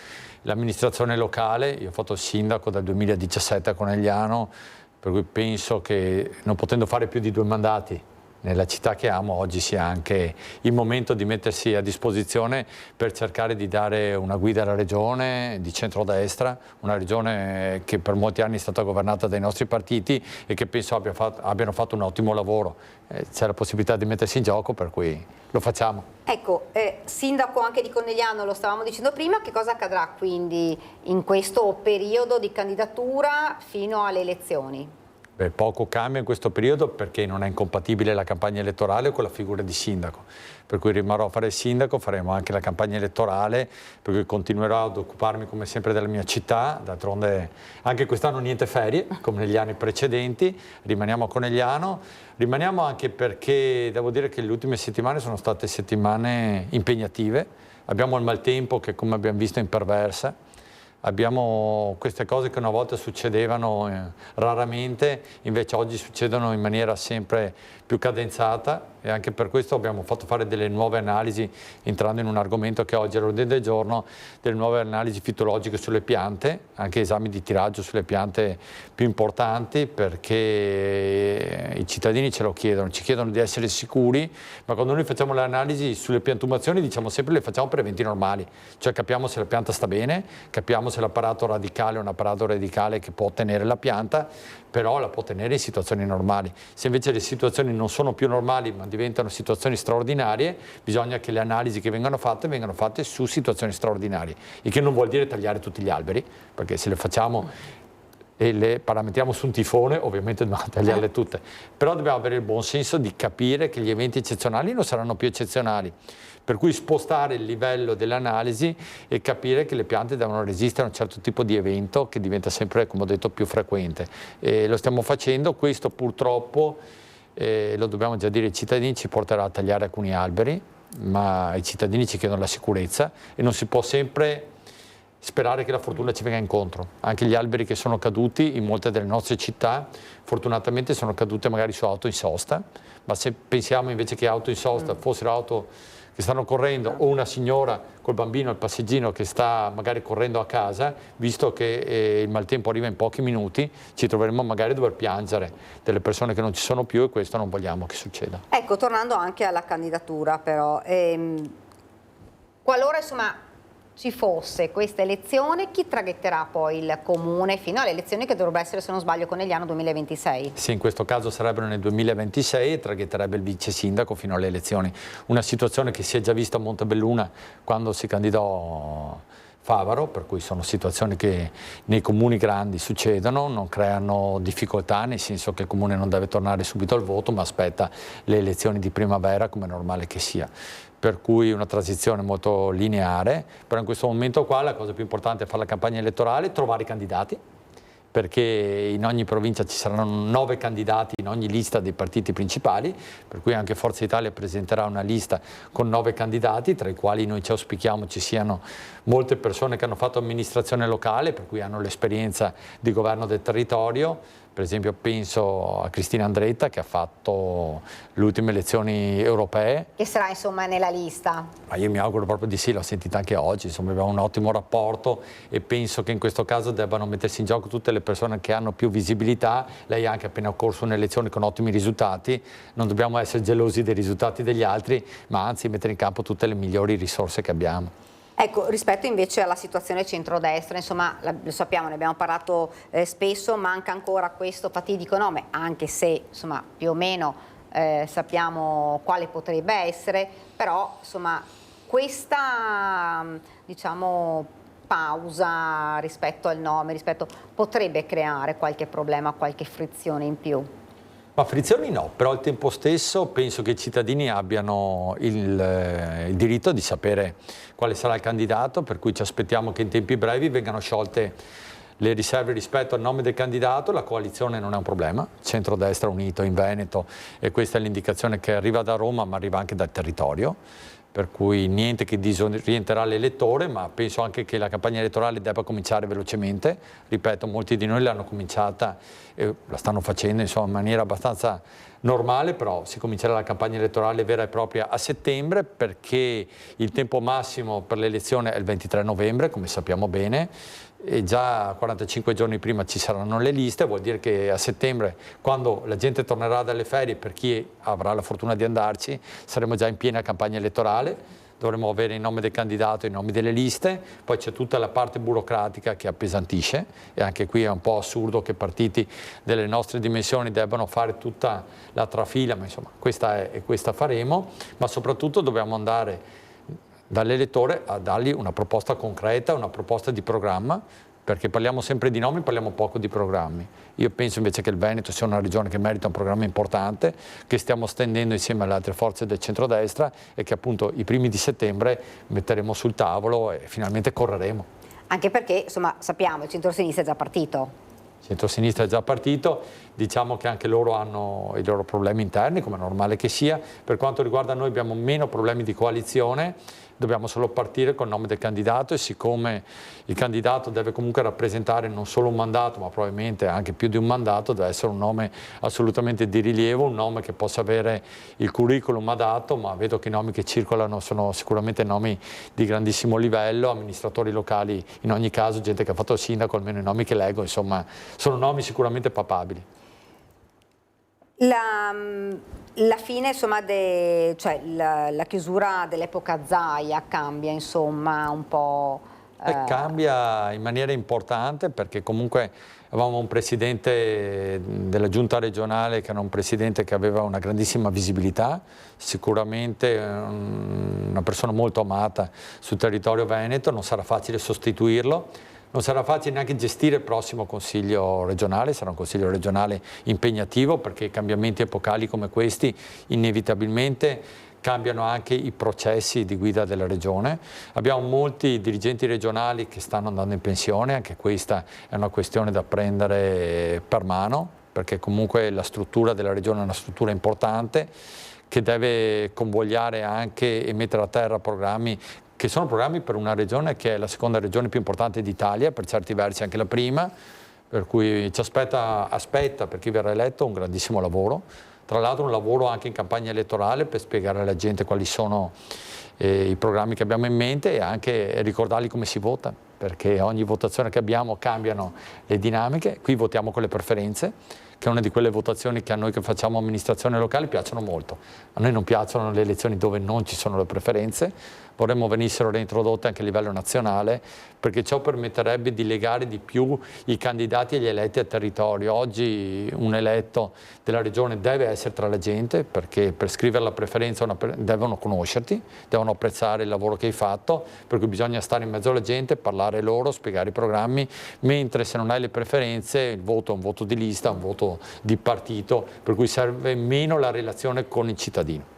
[SPEAKER 9] l'amministrazione locale. Io ho fatto il sindaco dal 2017 a Conegliano, per cui penso che non potendo fare più di 2 mandati nella città che amo oggi sia anche il momento di mettersi a disposizione per cercare di dare una guida alla regione di centrodestra, una regione che per molti anni è stata governata dai nostri partiti e che penso abbiano fatto un ottimo lavoro. C'è la possibilità di mettersi in gioco, per cui lo facciamo.
[SPEAKER 1] Ecco, sindaco anche di Conegliano, lo stavamo dicendo prima, che cosa accadrà quindi in questo periodo di candidatura fino alle elezioni?
[SPEAKER 9] Beh, poco cambia in questo periodo perché non è incompatibile la campagna elettorale con la figura di sindaco, per cui rimarrò a fare il sindaco, faremo anche la campagna elettorale, per cui continuerò ad occuparmi come sempre della mia città, d'altronde anche quest'anno niente ferie come negli anni precedenti, rimaniamo a Conegliano, rimaniamo anche perché devo dire che le ultime settimane sono state settimane impegnative, abbiamo il maltempo che come abbiamo visto imperversa. Abbiamo queste cose che una volta succedevano raramente, invece oggi succedono in maniera sempre più cadenzata e anche per questo abbiamo fatto fare delle nuove analisi, entrando in un argomento che oggi è all'ordine del giorno, delle nuove analisi fitologiche sulle piante, anche esami di tiraggio sulle piante più importanti, perché i cittadini ce lo chiedono, ci chiedono di essere sicuri, ma quando noi facciamo le analisi sulle piantumazioni diciamo sempre le facciamo per eventi normali, cioè capiamo se la pianta sta bene, capiamo se l'apparato radicale è un apparato radicale che può tenere la pianta, però la può tenere in situazioni normali. Se invece le situazioni non sono più normali ma diventano situazioni straordinarie, bisogna che le analisi che vengano fatte su situazioni straordinarie, il che non vuol dire tagliare tutti gli alberi, perché se le facciamo e le parametriamo su un tifone ovviamente dobbiamo tagliarle tutte, però dobbiamo avere il buon senso di capire che gli eventi eccezionali non saranno più eccezionali, per cui spostare il livello dell'analisi e capire che le piante devono resistere a un certo tipo di evento che diventa sempre, come ho detto, più frequente. E lo stiamo facendo, questo purtroppo, lo dobbiamo già dire ai cittadini, ci porterà a tagliare alcuni alberi, ma i cittadini ci chiedono la sicurezza e non si può sempre sperare che la fortuna ci venga incontro. Anche gli alberi che sono caduti in molte delle nostre città, fortunatamente sono cadute magari su auto in sosta, ma se pensiamo invece che auto in sosta fossero auto che stanno correndo o una signora col bambino, il passeggino che sta magari correndo a casa, visto che il maltempo arriva in pochi minuti, ci troveremo magari a dover piangere delle persone che non ci sono più e questo non vogliamo che succeda.
[SPEAKER 1] Ecco, tornando anche alla candidatura però, qualora insomma ci fosse questa elezione, chi traghetterà poi il comune fino alle elezioni che dovrebbero essere, se non sbaglio, Conegliano 2026?
[SPEAKER 9] Sì, in questo caso sarebbero nel 2026 e traghetterebbe il vice sindaco fino alle elezioni. Una situazione che si è già vista a Montebelluna quando si candidò Favaro, per cui sono situazioni che nei comuni grandi succedono, non creano difficoltà, nel senso che il comune non deve tornare subito al voto, ma aspetta le elezioni di primavera come è normale che sia. Per cui una transizione molto lineare, però in questo momento qua la cosa più importante è fare la campagna elettorale, trovare i candidati, perché in ogni provincia ci saranno 9 candidati in ogni lista dei partiti principali, per cui anche Forza Italia presenterà una lista con 9 candidati, tra i quali noi ci auspichiamo ci siano molte persone che hanno fatto amministrazione locale, per cui hanno l'esperienza di governo del territorio. Per esempio penso a Cristina Andretta che ha fatto le ultime elezioni europee.
[SPEAKER 1] Che sarà insomma nella lista?
[SPEAKER 9] Ma io mi auguro proprio di sì, l'ho sentita anche oggi, insomma abbiamo un ottimo rapporto e penso che in questo caso debbano mettersi in gioco tutte le persone che hanno più visibilità. Lei ha anche appena corso un'elezione con ottimi risultati, non dobbiamo essere gelosi dei risultati degli altri, ma anzi mettere in campo tutte le migliori risorse che abbiamo.
[SPEAKER 1] Ecco, rispetto invece alla situazione centrodestra, insomma, lo sappiamo, ne abbiamo parlato spesso, manca ancora questo fatidico nome, anche se insomma più o meno sappiamo quale potrebbe essere, però insomma questa diciamo pausa rispetto al nome, potrebbe creare qualche problema, qualche frizione in più.
[SPEAKER 9] Ma frizioni no, però al tempo stesso penso che i cittadini abbiano il diritto di sapere quale sarà il candidato, per cui ci aspettiamo che in tempi brevi vengano sciolte le riserve rispetto al nome del candidato. La coalizione non è un problema, centrodestra unito in Veneto, e questa è l'indicazione che arriva da Roma ma arriva anche dal territorio. Per cui niente che disorienterà l'elettore, ma penso anche che la campagna elettorale debba cominciare velocemente. Ripeto, molti di noi l'hanno cominciata e la stanno facendo insomma, in maniera abbastanza normale, però si comincerà la campagna elettorale vera e propria a settembre, perché il tempo massimo per l'elezione è il 23 novembre, come sappiamo bene, e già 45 giorni prima ci saranno le liste. Vuol dire che a settembre, quando la gente tornerà dalle ferie, per chi avrà la fortuna di andarci, saremo già in piena campagna elettorale. Dovremo avere il nome del candidato e i nomi delle liste, poi c'è tutta la parte burocratica che appesantisce, e anche qui è un po' assurdo che partiti delle nostre dimensioni debbano fare tutta la trafila, ma insomma questa è e questa faremo, ma soprattutto dobbiamo andare dall'elettore a dargli una proposta concreta, una proposta di programma, perché parliamo sempre di nomi, parliamo poco di programmi. Io penso invece che il Veneto sia una regione che merita un programma importante, che stiamo stendendo insieme alle altre forze del centrodestra e che appunto i primi di settembre metteremo sul tavolo e finalmente correremo.
[SPEAKER 1] Anche perché, insomma, sappiamo, il centro-sinistra è già partito.
[SPEAKER 9] Il centro-sinistra è già partito, diciamo che anche loro hanno i loro problemi interni, come è normale che sia. Per quanto riguarda noi abbiamo meno problemi di coalizione, dobbiamo solo partire col nome del candidato, e siccome il candidato deve comunque rappresentare non solo un mandato, ma probabilmente anche più di un mandato, deve essere un nome assolutamente di rilievo, un nome che possa avere il curriculum adatto, ma vedo che i nomi che circolano sono sicuramente nomi di grandissimo livello, amministratori locali in ogni caso, gente che ha fatto il sindaco, almeno i nomi che leggo, insomma, sono nomi sicuramente papabili.
[SPEAKER 1] La fine, insomma, cioè la chiusura dell'epoca Zaia cambia, insomma, un po'.
[SPEAKER 9] Cambia in maniera importante, perché comunque avevamo un presidente della giunta regionale che era un presidente che aveva una grandissima visibilità, sicuramente una persona molto amata sul territorio veneto, non sarà facile sostituirlo. Non sarà facile neanche gestire il prossimo Consiglio regionale, sarà un Consiglio regionale impegnativo, perché cambiamenti epocali come questi inevitabilmente cambiano anche i processi di guida della regione. Abbiamo molti dirigenti regionali che stanno andando in pensione, anche questa è una questione da prendere per mano, perché comunque la struttura della regione è una struttura importante che deve convogliare anche e mettere a terra programmi che sono programmi per una regione che è la seconda regione più importante d'Italia, per certi versi anche la prima, per cui ci aspetta per chi verrà eletto un grandissimo lavoro. Tra l'altro un lavoro anche in campagna elettorale per spiegare alla gente quali sono i programmi che abbiamo in mente e anche ricordargli come si vota, perché ogni votazione che abbiamo cambiano le dinamiche. Qui votiamo con le preferenze, che è una di quelle votazioni che a noi che facciamo amministrazione locale piacciono molto. A noi non piacciono le elezioni dove non ci sono le preferenze, vorremmo venissero reintrodotte anche a livello nazionale, perché ciò permetterebbe di legare di più i candidati e gli eletti al territorio. Oggi un eletto della regione deve essere tra la gente, perché per scrivere la preferenza devono conoscerti, devono apprezzare il lavoro che hai fatto, per cui bisogna stare in mezzo alla gente, parlare loro, spiegare i programmi, mentre se non hai le preferenze il voto è un voto di lista, un voto di partito, per cui serve meno la relazione con il cittadino.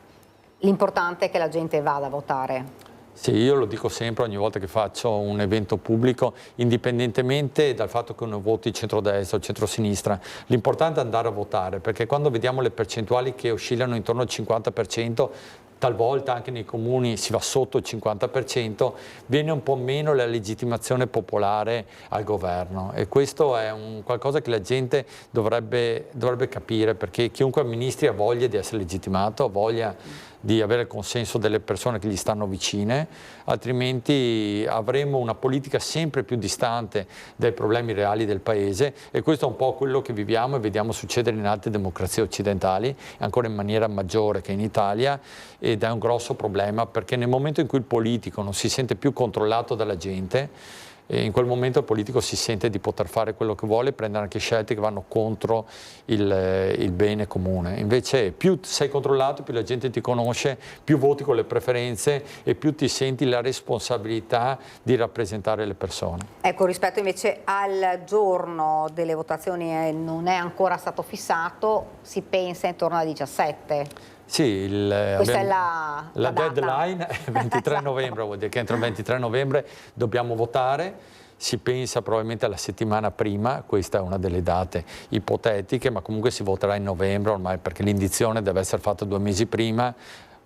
[SPEAKER 1] L'importante è che la gente vada a votare.
[SPEAKER 9] Sì, io lo dico sempre ogni volta che faccio un evento pubblico, indipendentemente dal fatto che uno voti centrodestra o centrosinistra, l'importante è andare a votare, perché quando vediamo le percentuali che oscillano intorno al 50%, talvolta anche nei comuni si va sotto il 50%, viene un po' meno la legittimazione popolare al governo, e questo è qualcosa che la gente dovrebbe capire, perché chiunque amministri ha voglia di essere legittimato, ha voglia di avere il consenso delle persone che gli stanno vicine, altrimenti avremo una politica sempre più distante dai problemi reali del Paese, e questo è un po' quello che viviamo e vediamo succedere in altre democrazie occidentali, ancora in maniera maggiore che in Italia, ed è un grosso problema, perché nel momento in cui il politico non si sente più controllato dalla gente, e in quel momento il politico si sente di poter fare quello che vuole, prendere anche scelte che vanno contro il bene comune. Invece più sei controllato, più la gente ti conosce, più voti con le preferenze e più ti senti la responsabilità di rappresentare le persone.
[SPEAKER 1] Ecco, rispetto invece al giorno delle votazioni non è ancora stato fissato, si pensa intorno alle 17.
[SPEAKER 9] Sì,
[SPEAKER 1] questa è la
[SPEAKER 9] deadline è il 23 novembre, vuol dire che entro il 23 novembre dobbiamo votare. Si pensa probabilmente alla settimana prima, questa è una delle date ipotetiche, ma comunque si voterà in novembre ormai, perché l'indizione deve essere fatta 2 mesi prima.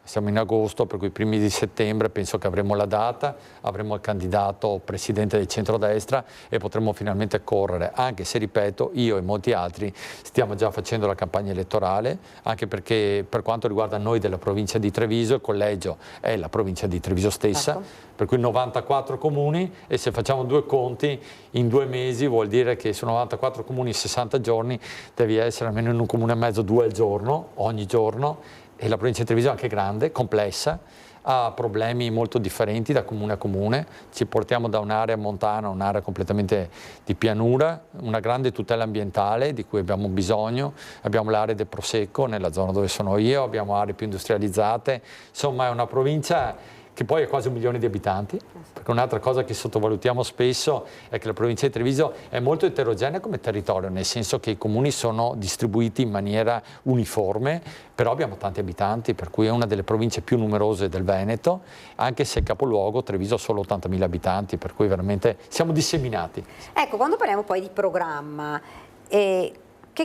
[SPEAKER 9] siamo in agosto, per cui i primi di settembre penso che avremo la data, avremo il candidato presidente del centrodestra e potremo finalmente correre, anche se, ripeto, io e molti altri stiamo già facendo la campagna elettorale, anche perché per quanto riguarda noi della provincia di Treviso, il collegio è la provincia di Treviso stessa, per cui 94 comuni, e se facciamo 2 conti in 2 mesi vuol dire che su 94 comuni in 60 giorni devi essere almeno in un comune e mezzo 2 al giorno, ogni giorno, e la provincia di Treviso è anche grande, complessa, ha problemi molto differenti da comune a comune, ci portiamo da un'area montana a un'area completamente di pianura, una grande tutela ambientale di cui abbiamo bisogno, abbiamo l'area del Prosecco nella zona dove sono io, abbiamo aree più industrializzate, insomma è una provincia che poi ha quasi 1 milione di abitanti, perché un'altra cosa che sottovalutiamo spesso è che la provincia di Treviso è molto eterogenea come territorio, nel senso che i comuni sono distribuiti in maniera uniforme, però abbiamo tanti abitanti, per cui è una delle province più numerose del Veneto, anche se il capoluogo Treviso ha solo 80.000 abitanti, per cui veramente siamo disseminati.
[SPEAKER 1] Ecco, quando parliamo poi di programma, che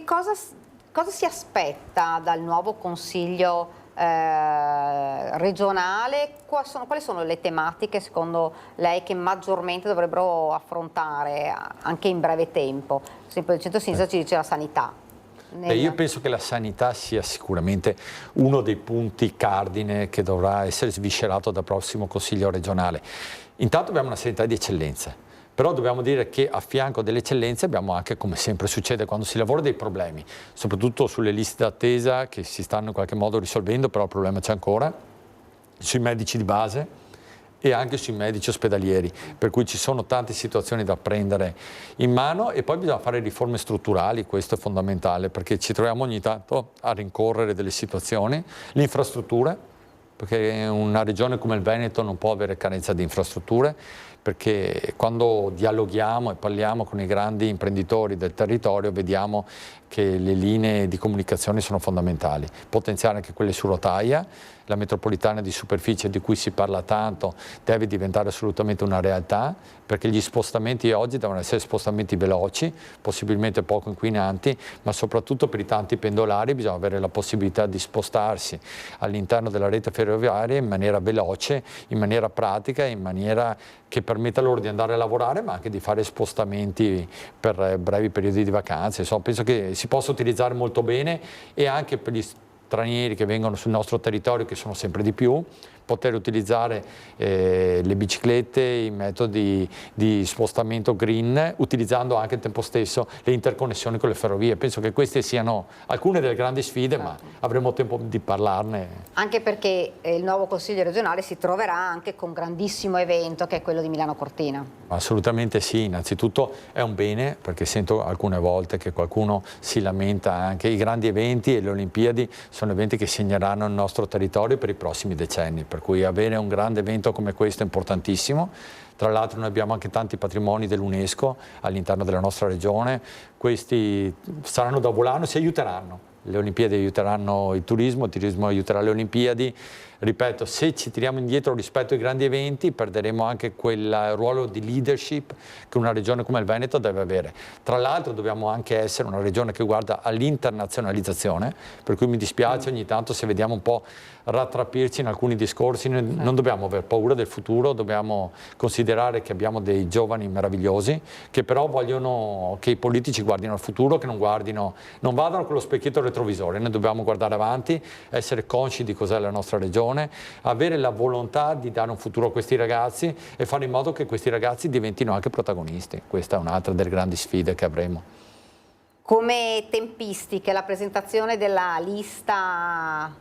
[SPEAKER 1] cosa si aspetta dal nuovo Consiglio regionale? Quali sono le tematiche secondo lei che maggiormente dovrebbero affrontare anche in breve tempo? Per esempio il centro-sinistra ci dice la sanità.
[SPEAKER 9] Io penso che la sanità sia sicuramente uno dei punti cardine che dovrà essere sviscerato dal prossimo Consiglio regionale. Intanto abbiamo una sanità di eccellenza. Però dobbiamo dire che a fianco delle eccellenze abbiamo anche, come sempre succede quando si lavora, dei problemi, soprattutto sulle liste d'attesa che si stanno in qualche modo risolvendo, però il problema c'è ancora, sui medici di base e anche sui medici ospedalieri, per cui ci sono tante situazioni da prendere in mano e poi bisogna fare riforme strutturali, questo è fondamentale, perché ci troviamo ogni tanto a rincorrere delle situazioni, l'infrastruttura, perché una regione come il Veneto non può avere carenza di infrastrutture, perché quando dialoghiamo e parliamo con i grandi imprenditori del territorio vediamo che le linee di comunicazione sono fondamentali, potenziare anche quelle su rotaia, la metropolitana di superficie di cui si parla tanto deve diventare assolutamente una realtà, perché gli spostamenti oggi devono essere spostamenti veloci, possibilmente poco inquinanti, ma soprattutto per i tanti pendolari bisogna avere la possibilità di spostarsi all'interno della rete ferroviaria in maniera veloce, in maniera pratica, in maniera che permetta loro di andare a lavorare ma anche di fare spostamenti per brevi periodi di vacanze. Insomma, penso che si possa utilizzare molto bene e anche per gli stranieri che vengono sul nostro territorio, che sono sempre di più, poter utilizzare le biciclette, i metodi di spostamento green, utilizzando anche al tempo stesso le interconnessioni con le ferrovie. Penso che queste siano alcune delle grandi sfide, ma avremo tempo di parlarne.
[SPEAKER 1] Anche perché il nuovo Consiglio regionale si troverà anche con un grandissimo evento che è quello di Milano Cortina.
[SPEAKER 9] Assolutamente sì, innanzitutto è un bene, perché sento alcune volte che qualcuno si lamenta anche. I grandi eventi e le Olimpiadi sono eventi che segneranno il nostro territorio per i prossimi decenni, per cui avere un grande evento come questo è importantissimo. Tra l'altro noi abbiamo anche tanti patrimoni dell'UNESCO all'interno della nostra regione, questi saranno da volano, si aiuteranno. Le Olimpiadi aiuteranno il turismo aiuterà le Olimpiadi. Ripeto, se ci tiriamo indietro rispetto ai grandi eventi perderemo anche quel ruolo di leadership che una regione come il Veneto deve avere. Tra l'altro dobbiamo anche essere una regione che guarda all'internazionalizzazione, per cui mi dispiace ogni tanto se vediamo un po' rattrapirci in alcuni discorsi. Noi non dobbiamo aver paura del futuro, dobbiamo considerare che abbiamo dei giovani meravigliosi che però vogliono che i politici guardino al futuro, che non vadano con lo specchietto retrovisore. Noi dobbiamo guardare avanti, essere consci di cos'è la nostra regione, avere la volontà di dare un futuro a questi ragazzi e fare in modo che questi ragazzi diventino anche protagonisti. Questa è un'altra delle grandi sfide che avremo.
[SPEAKER 1] Come tempistiche, la presentazione della lista?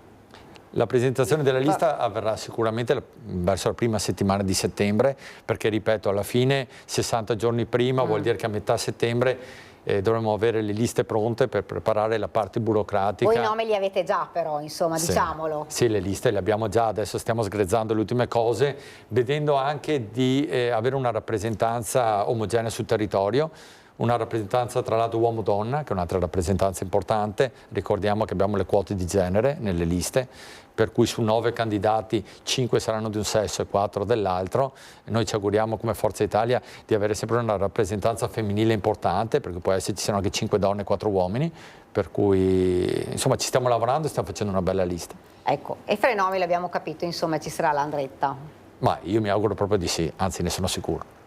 [SPEAKER 9] La presentazione della lista avverrà sicuramente verso la prima settimana di settembre, perché ripeto, alla fine 60 giorni prima vuol dire che a metà settembre dovremmo avere le liste pronte per preparare la parte burocratica.
[SPEAKER 1] Voi i nomi li avete già però, insomma, sì, diciamolo.
[SPEAKER 9] Sì, le liste le abbiamo già, adesso stiamo sgrezzando le ultime cose, vedendo anche di avere una rappresentanza omogenea sul territorio, una rappresentanza tra l'altro uomo-donna, che è un'altra rappresentanza importante. Ricordiamo che abbiamo le quote di genere nelle liste, per cui su 9 candidati 5 saranno di un sesso e 4 dell'altro. Noi ci auguriamo come Forza Italia di avere sempre una rappresentanza femminile importante, perché può essere ci siano anche 5 donne e 4 uomini, per cui insomma ci stiamo lavorando e stiamo facendo una bella lista.
[SPEAKER 1] Ecco, e fra i nomi l'abbiamo capito, insomma ci sarà l'Andretta.
[SPEAKER 9] Ma io mi auguro proprio di sì, anzi ne sono sicuro.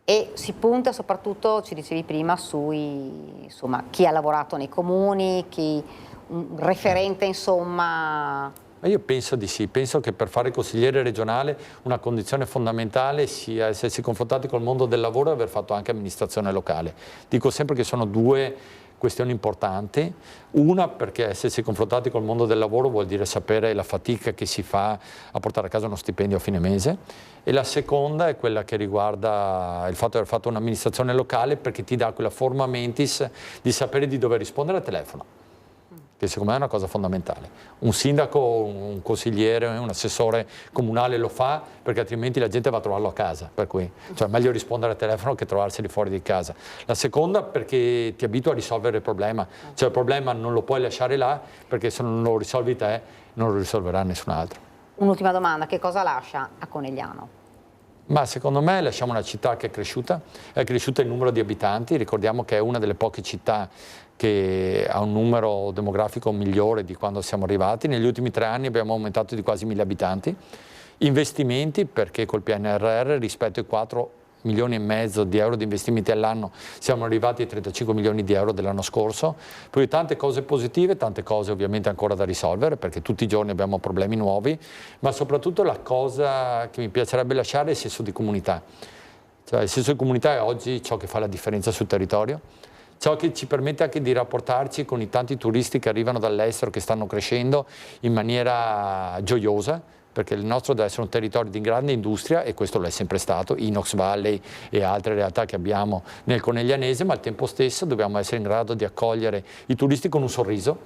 [SPEAKER 1] E si punta soprattutto, ci dicevi prima, insomma, chi ha lavorato nei comuni, un referente insomma.
[SPEAKER 9] Io penso di sì, penso che per fare consigliere regionale una condizione fondamentale sia essersi confrontati col mondo del lavoro e aver fatto anche amministrazione locale. Dico sempre che sono due questioni importanti, una perché essersi confrontati col mondo del lavoro vuol dire sapere la fatica che si fa a portare a casa uno stipendio a fine mese, e la seconda è quella che riguarda il fatto di aver fatto un'amministrazione locale, perché ti dà quella forma mentis di sapere di dover rispondere al telefono, che secondo me è una cosa fondamentale. Un sindaco, un consigliere, un assessore comunale lo fa perché altrimenti la gente va a trovarlo a casa, per cui cioè, è meglio rispondere al telefono che trovarseli fuori di casa. La seconda perché ti abitua a risolvere il problema, cioè il problema non lo puoi lasciare là, perché se non lo risolvi te non lo risolverà nessun altro.
[SPEAKER 1] Un'ultima domanda, che cosa lascia a Conegliano?
[SPEAKER 9] Ma secondo me lasciamo una città che è cresciuta il numero di abitanti, ricordiamo che è una delle poche città che ha un numero demografico migliore di quando siamo arrivati. Negli ultimi 3 anni abbiamo aumentato di quasi 1000 abitanti. Investimenti, perché col PNRR rispetto ai 4,5 milioni di euro di investimenti all'anno siamo arrivati ai 35 milioni di euro dell'anno scorso. Poi tante cose positive, tante cose ovviamente ancora da risolvere, perché tutti i giorni abbiamo problemi nuovi, ma soprattutto la cosa che mi piacerebbe lasciare è il senso di comunità. Cioè, il senso di comunità è oggi ciò che fa la differenza sul territorio, ciò che ci permette anche di rapportarci con i tanti turisti che arrivano dall'estero, che stanno crescendo in maniera gioiosa, perché il nostro deve essere un territorio di grande industria, e questo lo è sempre stato, Inox Valley e altre realtà che abbiamo nel Coneglianese, ma al tempo stesso dobbiamo essere in grado di accogliere i turisti con un sorriso,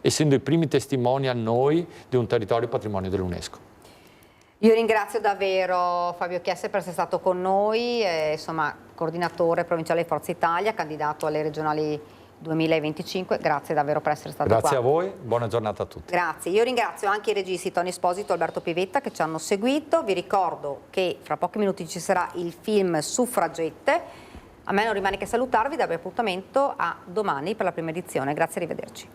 [SPEAKER 9] essendo i primi testimonial noi di un territorio patrimonio dell'UNESCO.
[SPEAKER 1] Io ringrazio davvero Fabio Chiesse per essere stato con noi, insomma, coordinatore provinciale di Forza Italia, candidato alle regionali 2025, grazie davvero per essere stato qua.
[SPEAKER 9] Grazie a voi, buona giornata a tutti.
[SPEAKER 1] Grazie, io ringrazio anche i registi Tony Esposito e Alberto Pivetta che ci hanno seguito, vi ricordo che fra pochi minuti ci sarà il film Suffragette, a me non rimane che salutarvi, darvi appuntamento a domani per la prima edizione, grazie e arrivederci.